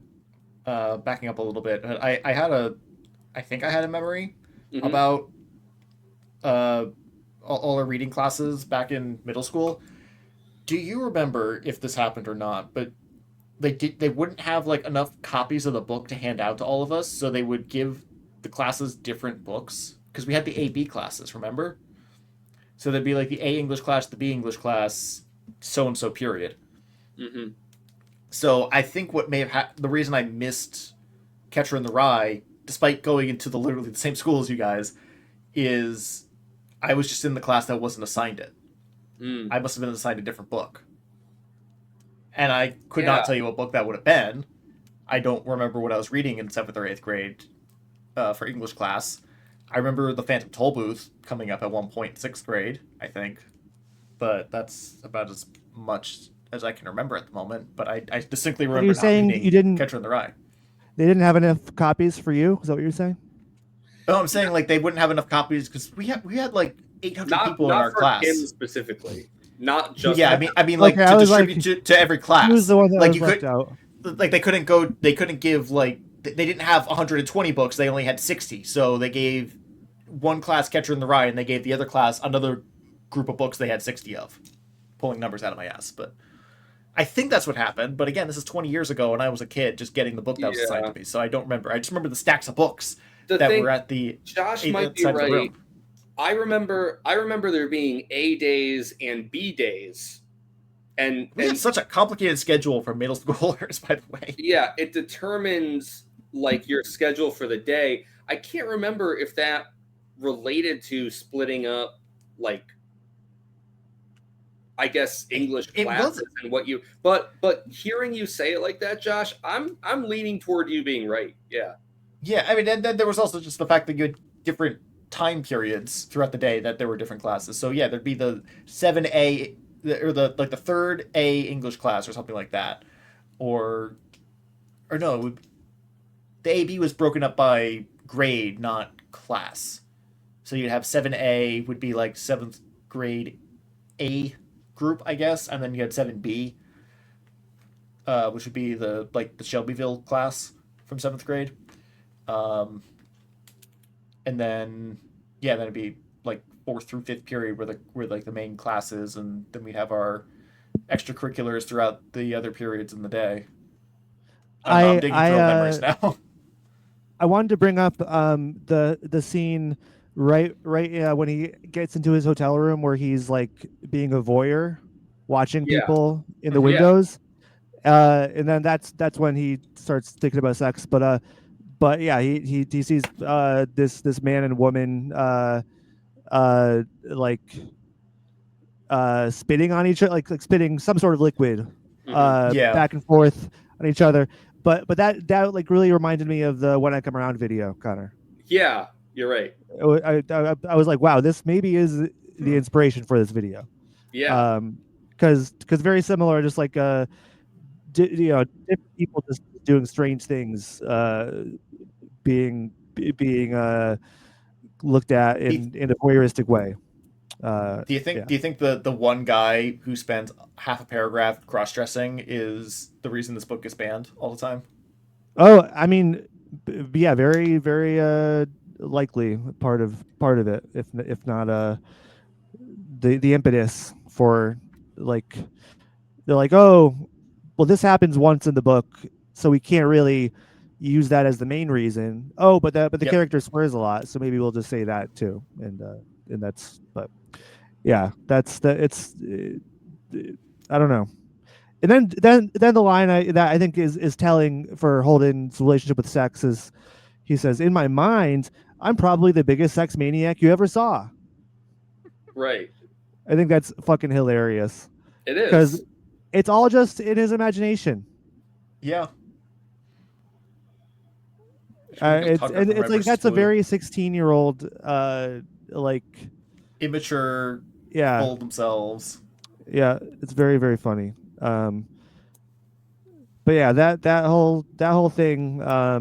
backing up a little bit. I think I had a memory about all our reading classes back in middle school. Do you remember if this happened or not? But they wouldn't have like enough copies of the book to hand out to all of us, so they would give the classes different books, because we had the A-B classes, remember? So there'd be like the A English class, the B English class, so-and-so period. Mm-hmm. So I think what may have the reason I missed Catcher in the Rye, despite going into literally the same school as you guys, is I was just in the class that wasn't assigned it. I must have been assigned a different book. And I could not tell you what book that would have been. I don't remember what I was reading in 7th or 8th grade for English class. I remember the Phantom Tollbooth coming up at one point in 6th grade, I think. But that's about as much as I can remember at the moment. But I distinctly remember not reading Catcher in the Rye. They didn't have enough copies for you? Is that what you're saying? No, I'm saying like they wouldn't have enough copies because we had like 800 people in our class. Not for him specifically. Not just. Yeah, I mean, like to distribute to every class. He was the one that was left out. Like they couldn't give like they didn't have 120 books. They only had 60. So they gave one class Catcher in the Rye, and they gave the other class another group of books they had 60 of. Pulling numbers out of my ass, but I think that's what happened, but again, this is 20 years ago, and I was a kid just getting the book that was assigned Yeah. to me, so I don't remember. I just remember the stacks of books The that thing, were at the Josh might be side of the right. room. I remember there being A days and B days. And We had such a complicated schedule for middle schoolers, by the way. yeah, it determines like your schedule for the day. I can't remember if that related to splitting up, like, I guess English It classes was. and what you. But hearing you say it like that, Josh, I'm leaning toward you being right. Yeah. Yeah, I mean, and then there was also just the fact that you had different time periods throughout the day that there were different classes. So yeah, there'd be the 7A or the like the third A English class or something like that, or no, the AB was broken up by grade, not class. So you'd have 7A would be like seventh grade A group, I guess, and then you had 7B, which would be the Shelbyville class from seventh grade. Um, and then then it'd be like fourth through fifth period where like the main classes, and then we'd have our extracurriculars throughout the other periods in the day. I don't know, I'm digging through old memories now. I wanted to bring up the scene right when he gets into his hotel room where he's like being a voyeur, watching Yeah. people in the Yeah. windows, and then that's when he starts thinking about sex. But yeah, he sees this man and woman like spitting on each other, like spitting some sort of liquid Yeah. back and forth on each other. But that like really reminded me of the When I Come Around video, Connor. Yeah, you're right. I was like, wow, this maybe is the inspiration for this video. Yeah. Because very similar, just like different people just doing strange things, being looked at in a voyeuristic way. Do you think the one guy who spends half a paragraph cross dressing is the reason this book gets banned all the time? Oh, I mean, yeah, very very likely part of it, if not the impetus for, like, they're like, oh, well, this happens once in the book, so we can't really use that as the main reason. Oh, but the Yep. character swears a lot, so maybe we'll just say that too, and that's, but yeah, it's I don't know. And then the line that I think is telling for Holden's relationship with sex is, he says, "In my mind, I'm probably the biggest sex maniac you ever saw." Right. I think that's fucking hilarious. It is. Because it's all just in his imagination. Yeah. It's like that's a very 16-year-old like immature, yeah, full themselves. Yeah, it's very very funny. But yeah, that whole thing, I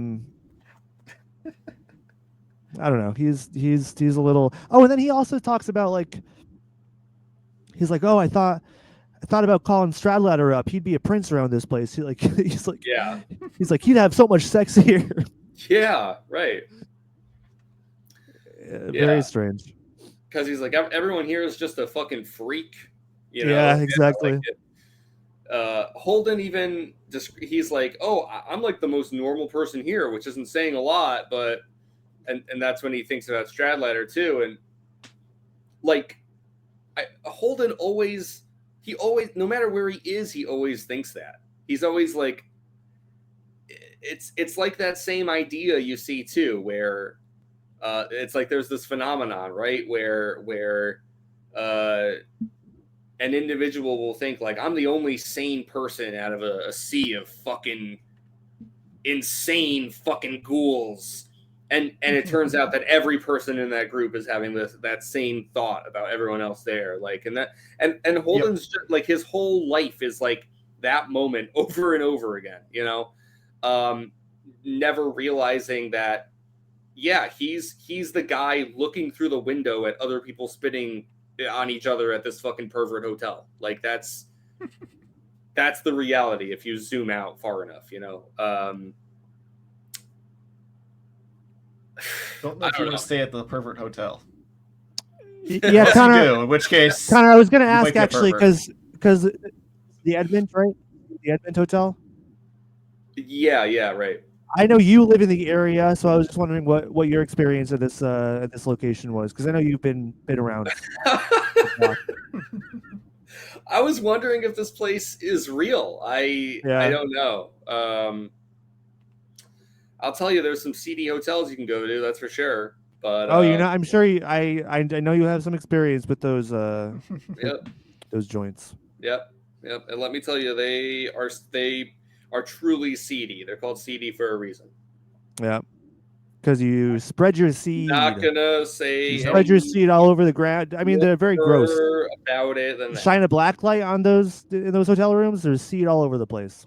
don't know. He's a little. Oh, and then he also talks about, like, he's like, oh, I thought about calling Stradlater up. He'd be a prince around this place. He's like, yeah. He's like, he'd have so much sex here. Yeah, right. Very strange. Because he's like, everyone here is just a fucking freak. You know? Yeah, exactly. Holden even he's like, oh, I'm like the most normal person here, which isn't saying a lot, but and that's when he thinks about Stradlater too, and like Holden always no matter where he is, he always thinks that. He's always like, it's like that same idea you see too, where it's like there's this phenomenon, right, where an individual will think like, I'm the only sane person out of a sea of fucking insane fucking ghouls, and it turns out that every person in that group is having that same thought about everyone else there, like, and Holden's just, like, his whole life is like that moment over and over again, you know, never realizing that, yeah, he's the guy looking through the window at other people spitting on each other at this fucking pervert hotel. Like, that's the reality if you zoom out far enough, you know. Don't know if you want to stay at the pervert hotel. Yeah, Connor. In which case, Connor, I was going to ask actually, because the Edmund, right? the Edmund Hotel? Yeah, right. I know you live in the area, so I was just wondering what your experience at this location was, because I know you've been around. I was wondering if this place is real. I Yeah. don't know. I'll tell you, there's some seedy hotels you can go to. That's for sure. But Oh, I'm sure I know you have some experience with those yep, those joints. yep. And let me tell you, they are truly seedy. They're called seedy for a reason. Yeah. Because you spread your seed. Not gonna You say spread your seed all over the ground. I mean, they're very gross. more about it than that. Shine a black light on those in those hotel rooms. There's seed all over the place.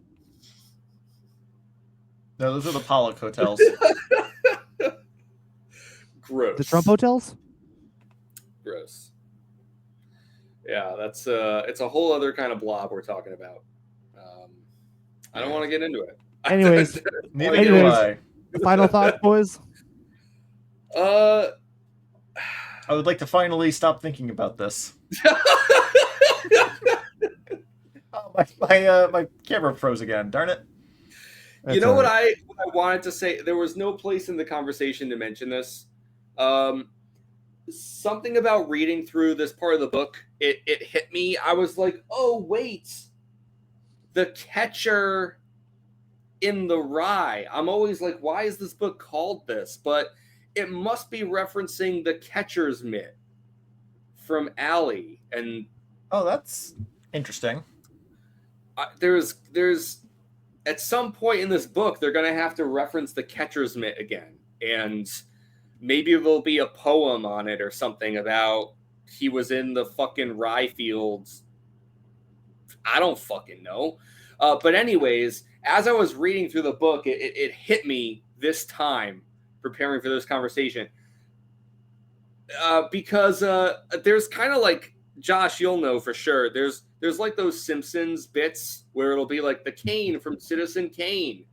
No, those are the Pollock hotels. Gross. The Trump hotels? Gross. Yeah, that's it's a whole other kind of blob we're talking about. I don't want to get into it. Anyways, Neither do I. Final thoughts, boys. I would like to finally stop thinking about this. My camera froze again. Darn it. You know what I wanted to say? There was no place in the conversation to mention this. Something about reading through this part of the book, it hit me. I was like, oh, wait. The catcher in the rye. I'm always like, why is this book called this? But it must be referencing the catcher's mitt from Allie. And oh, that's interesting. There's at some point in this book, they're going to have to reference the catcher's mitt again. And maybe there'll be a poem on it or something about he was in the fucking rye fields. I don't fucking know. But anyways, as I was reading through the book, it hit me this time preparing for this conversation. Because there's kind of like, Josh, you'll know for sure. There's like those Simpsons bits where it'll be like the Kane from Citizen Kane.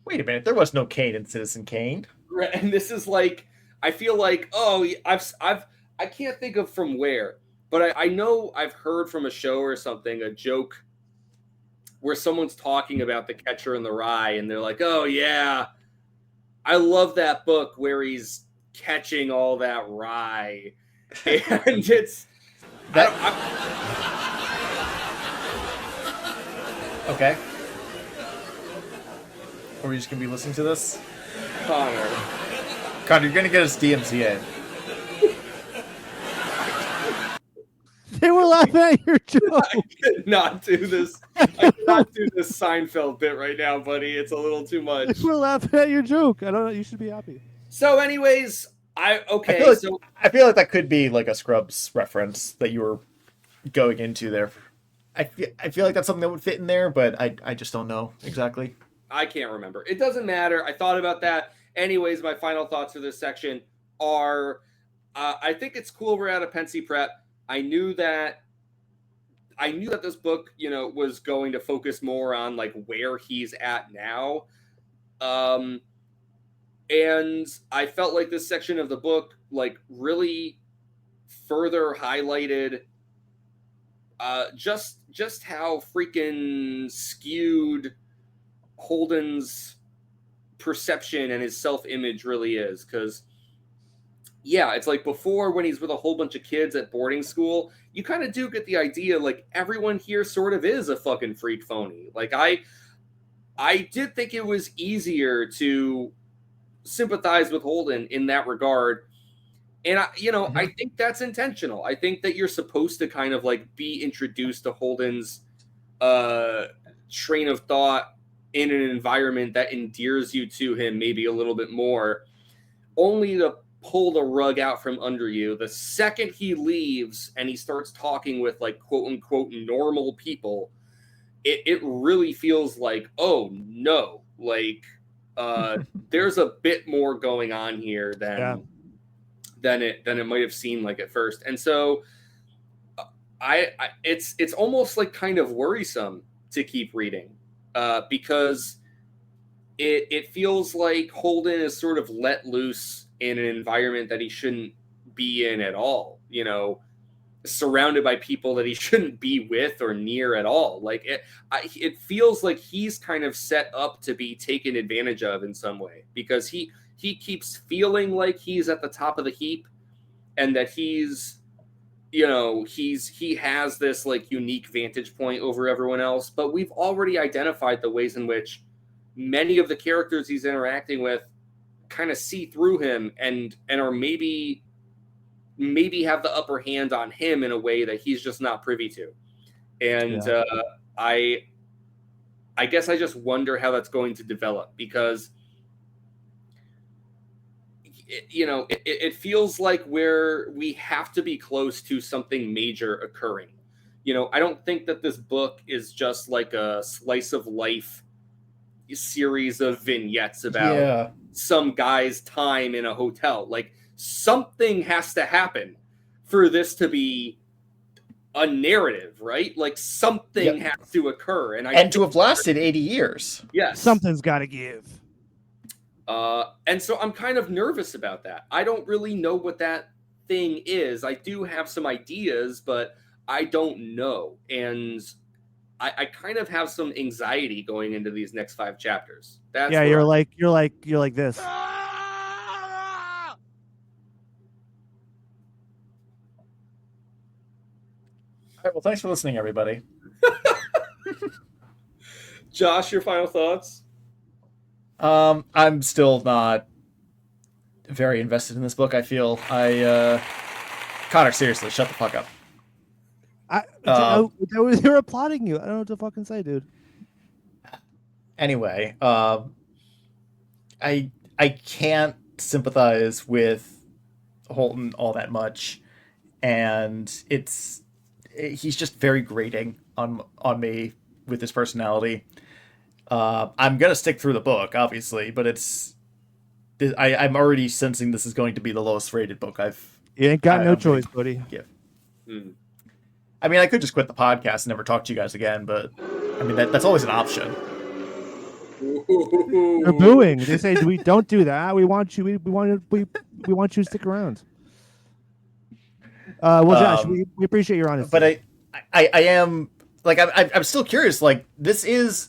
Wait a minute, there was no Kane in Citizen Kane. And this is like, I feel like, oh, I can't think of from where, but I know I've heard from a show or something, a joke where someone's talking about the catcher in the rye, and they're like, oh yeah, I love that book where he's catching all that rye. And it's that. Okay. Are we just gonna be listening to this? Connor, you're gonna get us DMCA. They were laughing at your joke. I cannot do this. I cannot do this Seinfeld bit right now, buddy. It's a little too much. They were laughing at your joke. I don't know. You should be happy. So, anyways, I feel like that could be like a Scrubs reference that you were going into there. I feel like that's something that would fit in there, but I just don't know exactly. I can't remember. It doesn't matter. I thought about that. Anyways, my final thoughts for this section are, I think it's cool we're out of Pensy Prep. I knew that this book, was going to focus more on like where he's at now. And I felt like this section of the book like really further highlighted just how freaking skewed Holden's perception and his self-image really is. Because yeah, it's like before, when he's with a whole bunch of kids at boarding school, you kind of do get the idea like everyone here sort of is a fucking freak phony. Like I did think it was easier to sympathize with Holden in that regard. And I think that's intentional. I think that you're supposed to kind of like be introduced to Holden's train of thought in an environment that endears you to him maybe a little bit more, only to pull the rug out from under you the second he leaves and he starts talking with like quote unquote normal people. It really feels like, oh no, like there's a bit more going on here than it might have seemed like at first. And so it's almost like kind of worrisome to keep reading because it feels like Holden is sort of let loose in an environment that he shouldn't be in at all, surrounded by people that he shouldn't be with or near at all. Like it feels like he's kind of set up to be taken advantage of in some way, because he keeps feeling like he's at the top of the heap, and that he's, you know, he has this like unique vantage point over everyone else. But we've already identified the ways in which many of the characters he's interacting with kind of see through him and are maybe have the upper hand on him in a way that he's just not privy to. And I guess I just wonder how that's going to develop, because it feels like we have to be close to something major occurring. You know, I don't think that this book is just like a slice of life series of vignettes about some guy's time in a hotel. Like, something has to happen for this to be a narrative, right? Like, something has to occur, and to have lasted 80 years. Yes, something's got to give. And so I'm kind of nervous about that. I don't really know what that thing is. I do have some ideas, but I don't know, and I kind of have some anxiety going into these next 5 chapters. That's you're like this. All right, well, thanks for listening, everybody. Josh, your final thoughts? I'm still not very invested in this book. I feel Connor, seriously, shut the fuck up. They were applauding you. I don't know what to fucking say, dude. Anyway, I can't sympathize with Holden all that much, and he's just very grating on me with his personality. I'm gonna stick through the book, obviously, but I'm already sensing this is going to be the lowest rated book You ain't got no choice, buddy. Give. I mean, I could just quit the podcast and never talk to you guys again, but I mean that's always an option. They're booing. They say, "We don't do that. We want you. We want you to stick around." Well, Josh, we appreciate your honesty. But I am like I'm still curious. Like, this is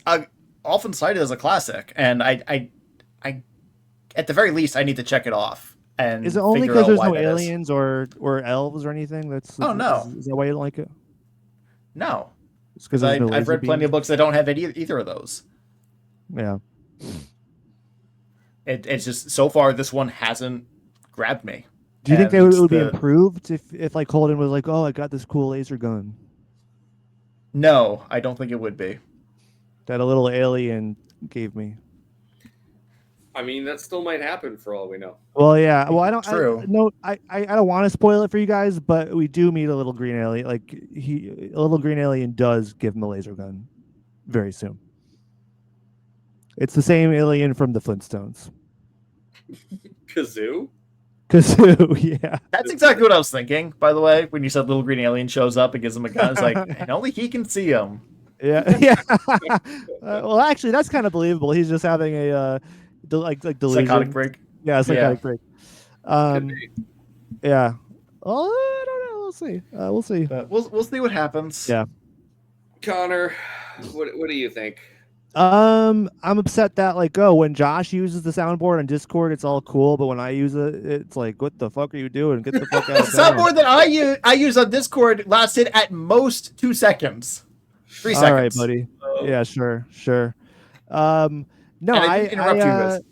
often cited as a classic, and I at the very least I need to check it off. And is it only because there's no aliens or elves or anything? Is that why you don't like it? No, it's because I've read plenty of books that don't have either of those. Yeah, it's just so far this one hasn't grabbed me. Do you think it would be improved if like Holden was like, "Oh, I got this cool laser gun"? No, I don't think it would be. That a little alien gave me. I mean, that still might happen for all we know. Well, yeah. Well, I don't. True. I don't want to spoil it for you guys, but we do meet a little green alien. Like a little green alien does give him a laser gun very soon. It's the same alien from the Flintstones. Kazoo, yeah. That's exactly what I was thinking, by the way, when you said little green alien shows up and gives him a gun. It's like, and only he can see him. Yeah. Well, actually, that's kind of believable. He's just having a like delusion. Psychotic break. Yeah, psychotic break. Yeah. Well, I don't know. We'll see. We'll see. But we'll see what happens. Yeah. Connor, what do you think? I'm upset that when Josh uses the soundboard on Discord, it's all cool, but when I use it, it's like, what the fuck are you doing? Get the fuck out of the soundboard that I use on Discord lasted at most 2 seconds. 3 seconds. All right, buddy. Yeah, sure. No, I didn't interrupt you.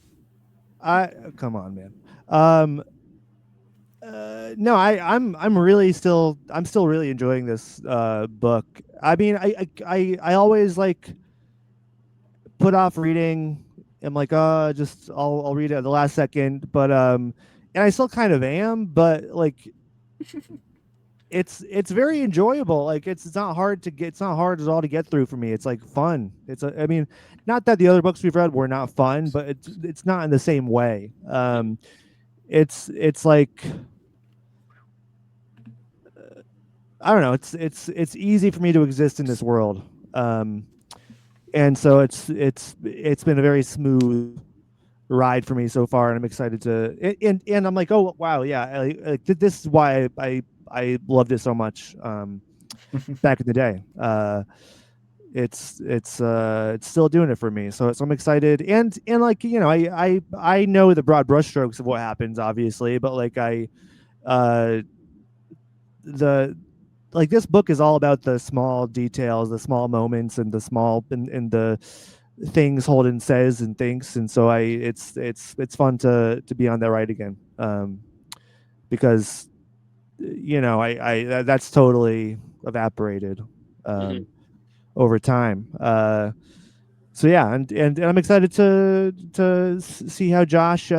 I come on, man. No, I'm still really enjoying this book. I mean, I always put off reading. I'm like, I'll read it at the last second, but and I still kind of am, but it's very enjoyable. It's not hard at all to get through for me. It's fun. I mean, not that the other books we've read were not fun, but it's not in the same way. It's like I don't know. It's easy for me to exist in this world. And so it's been a very smooth ride for me so far, and I'm excited to. And I'm like, oh wow, yeah, this is why I I loved it so much back in the day. It's still doing it for me. So I'm excited, and like I know the broad brushstrokes of what happens, obviously, but like the like this book is all about the small details, the small moments, and the small and the things Holden says and thinks, and so it's fun to be on that ride again, because that's totally evaporated Mm-hmm. over time. So yeah, and I'm excited to see how Josh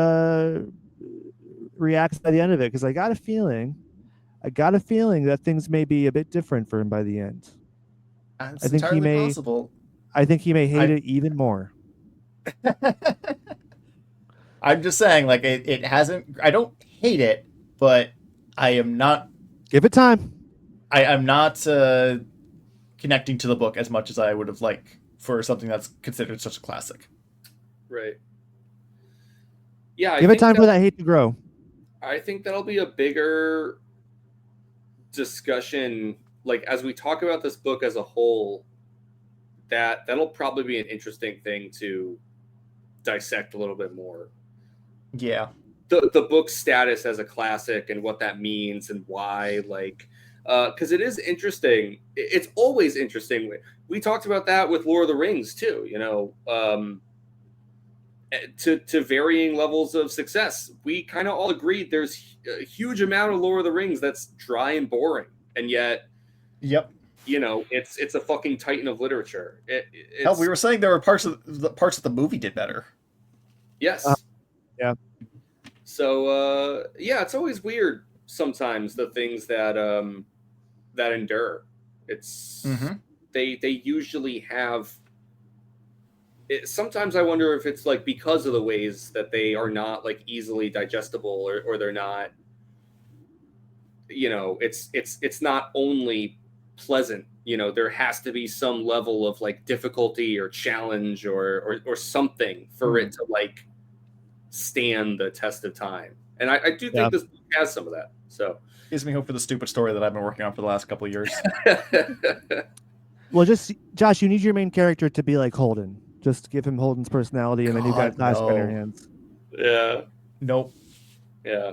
reacts by the end of it, because I got a feeling that things may be a bit different for him by the end. It's entirely possible. I think he may hate it even more. I'm just saying, like, it hasn't. I don't hate it, but I am not. Give it time. I'm not connecting to the book as much as I would have liked for something that's considered such a classic. Right. Yeah. Give it time for that hate to grow. I think that'll be a bigger discussion, like as we talk about this book as a whole. That'll probably be an interesting thing to dissect a little bit more. Yeah. The book's status as a classic and what that means and why, like, because it is interesting. It's always interesting. We talked about that with Lord of the Rings too, to varying levels of success. We kind of all agreed there's a huge amount of Lord of the Rings that's dry and boring, and yet, yep, it's a fucking titan of literature. Hell, we were saying there were parts of the movie did better. Yes. Yeah. So yeah, it's always weird sometimes, the things that endure. It's they usually have. Sometimes I wonder if it's like because of the ways that they are not like easily digestible, or they're not. It's not only pleasant. There has to be some level of like difficulty or challenge or something for it to like stand the test of time. And I do think this book has some of that. So gives me hope for the stupid story that I've been working on for the last couple of years. Well, just Josh, you need your main character to be like Holden. Just give him Holden's personality, and then you got Flash on your hands. Yeah. Nope. Yeah.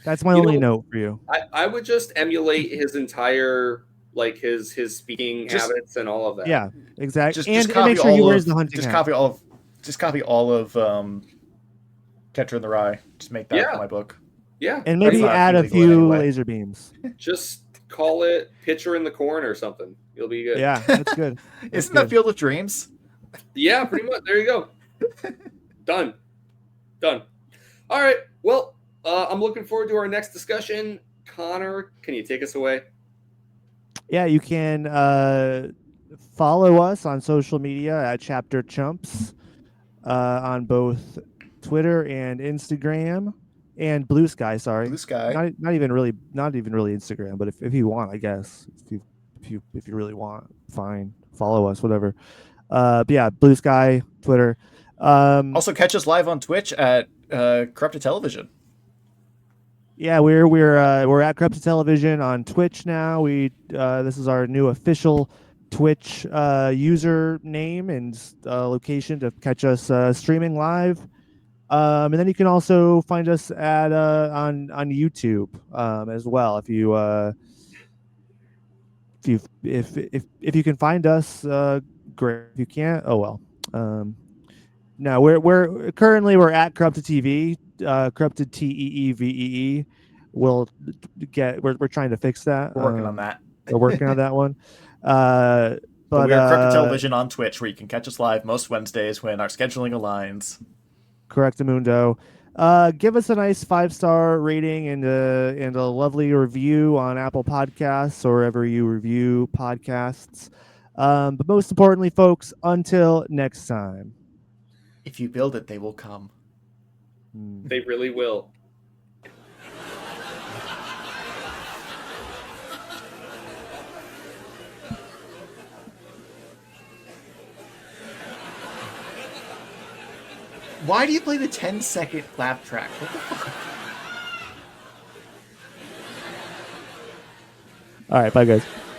That's my only note for you. I would just emulate his entire, like his speaking habits and all of that. Yeah, exactly. Just make sure he wears the hunting hat. Copy all of Catcher in the Rye. Just make that my book. Yeah. And maybe add a few laser beams. Just call it Pitcher in the Corn or something. You'll be good. Yeah, that's good. Isn't that Field of Dreams? Yeah, pretty much. There you go. Done. All right. Well, I'm looking forward to our next discussion. Connor, can you take us away? Yeah, you can follow us on social media at Chapter Chumps on both Twitter and Instagram and Blue Sky. Sorry, Blue Sky. Not even really Instagram, but if you want, I guess if you really want, fine, follow us, whatever. But yeah, Blue Sky, Twitter. Also catch us live on Twitch at Corrupted Television. Yeah, we're at Corrupted Television on Twitch now. This is our new official Twitch user name and location to catch us streaming live. And then you can also find us at on YouTube as well. If you can find us, great. If you can't, oh well. No, we're currently at Corrupted TV, Corrupted TEEVEE. We're trying to fix that. We're working on that. We're working on that one. But we are Corrupted Television on Twitch, where you can catch us live most Wednesdays when our scheduling aligns. Correctamundo. Give us a nice 5-star rating and a lovely review on Apple Podcasts or wherever you review podcasts. But most importantly, folks, until next time. If you build it, they will come. They really will. Why do you play the 10-second laugh track? What the fuck? All right, bye guys.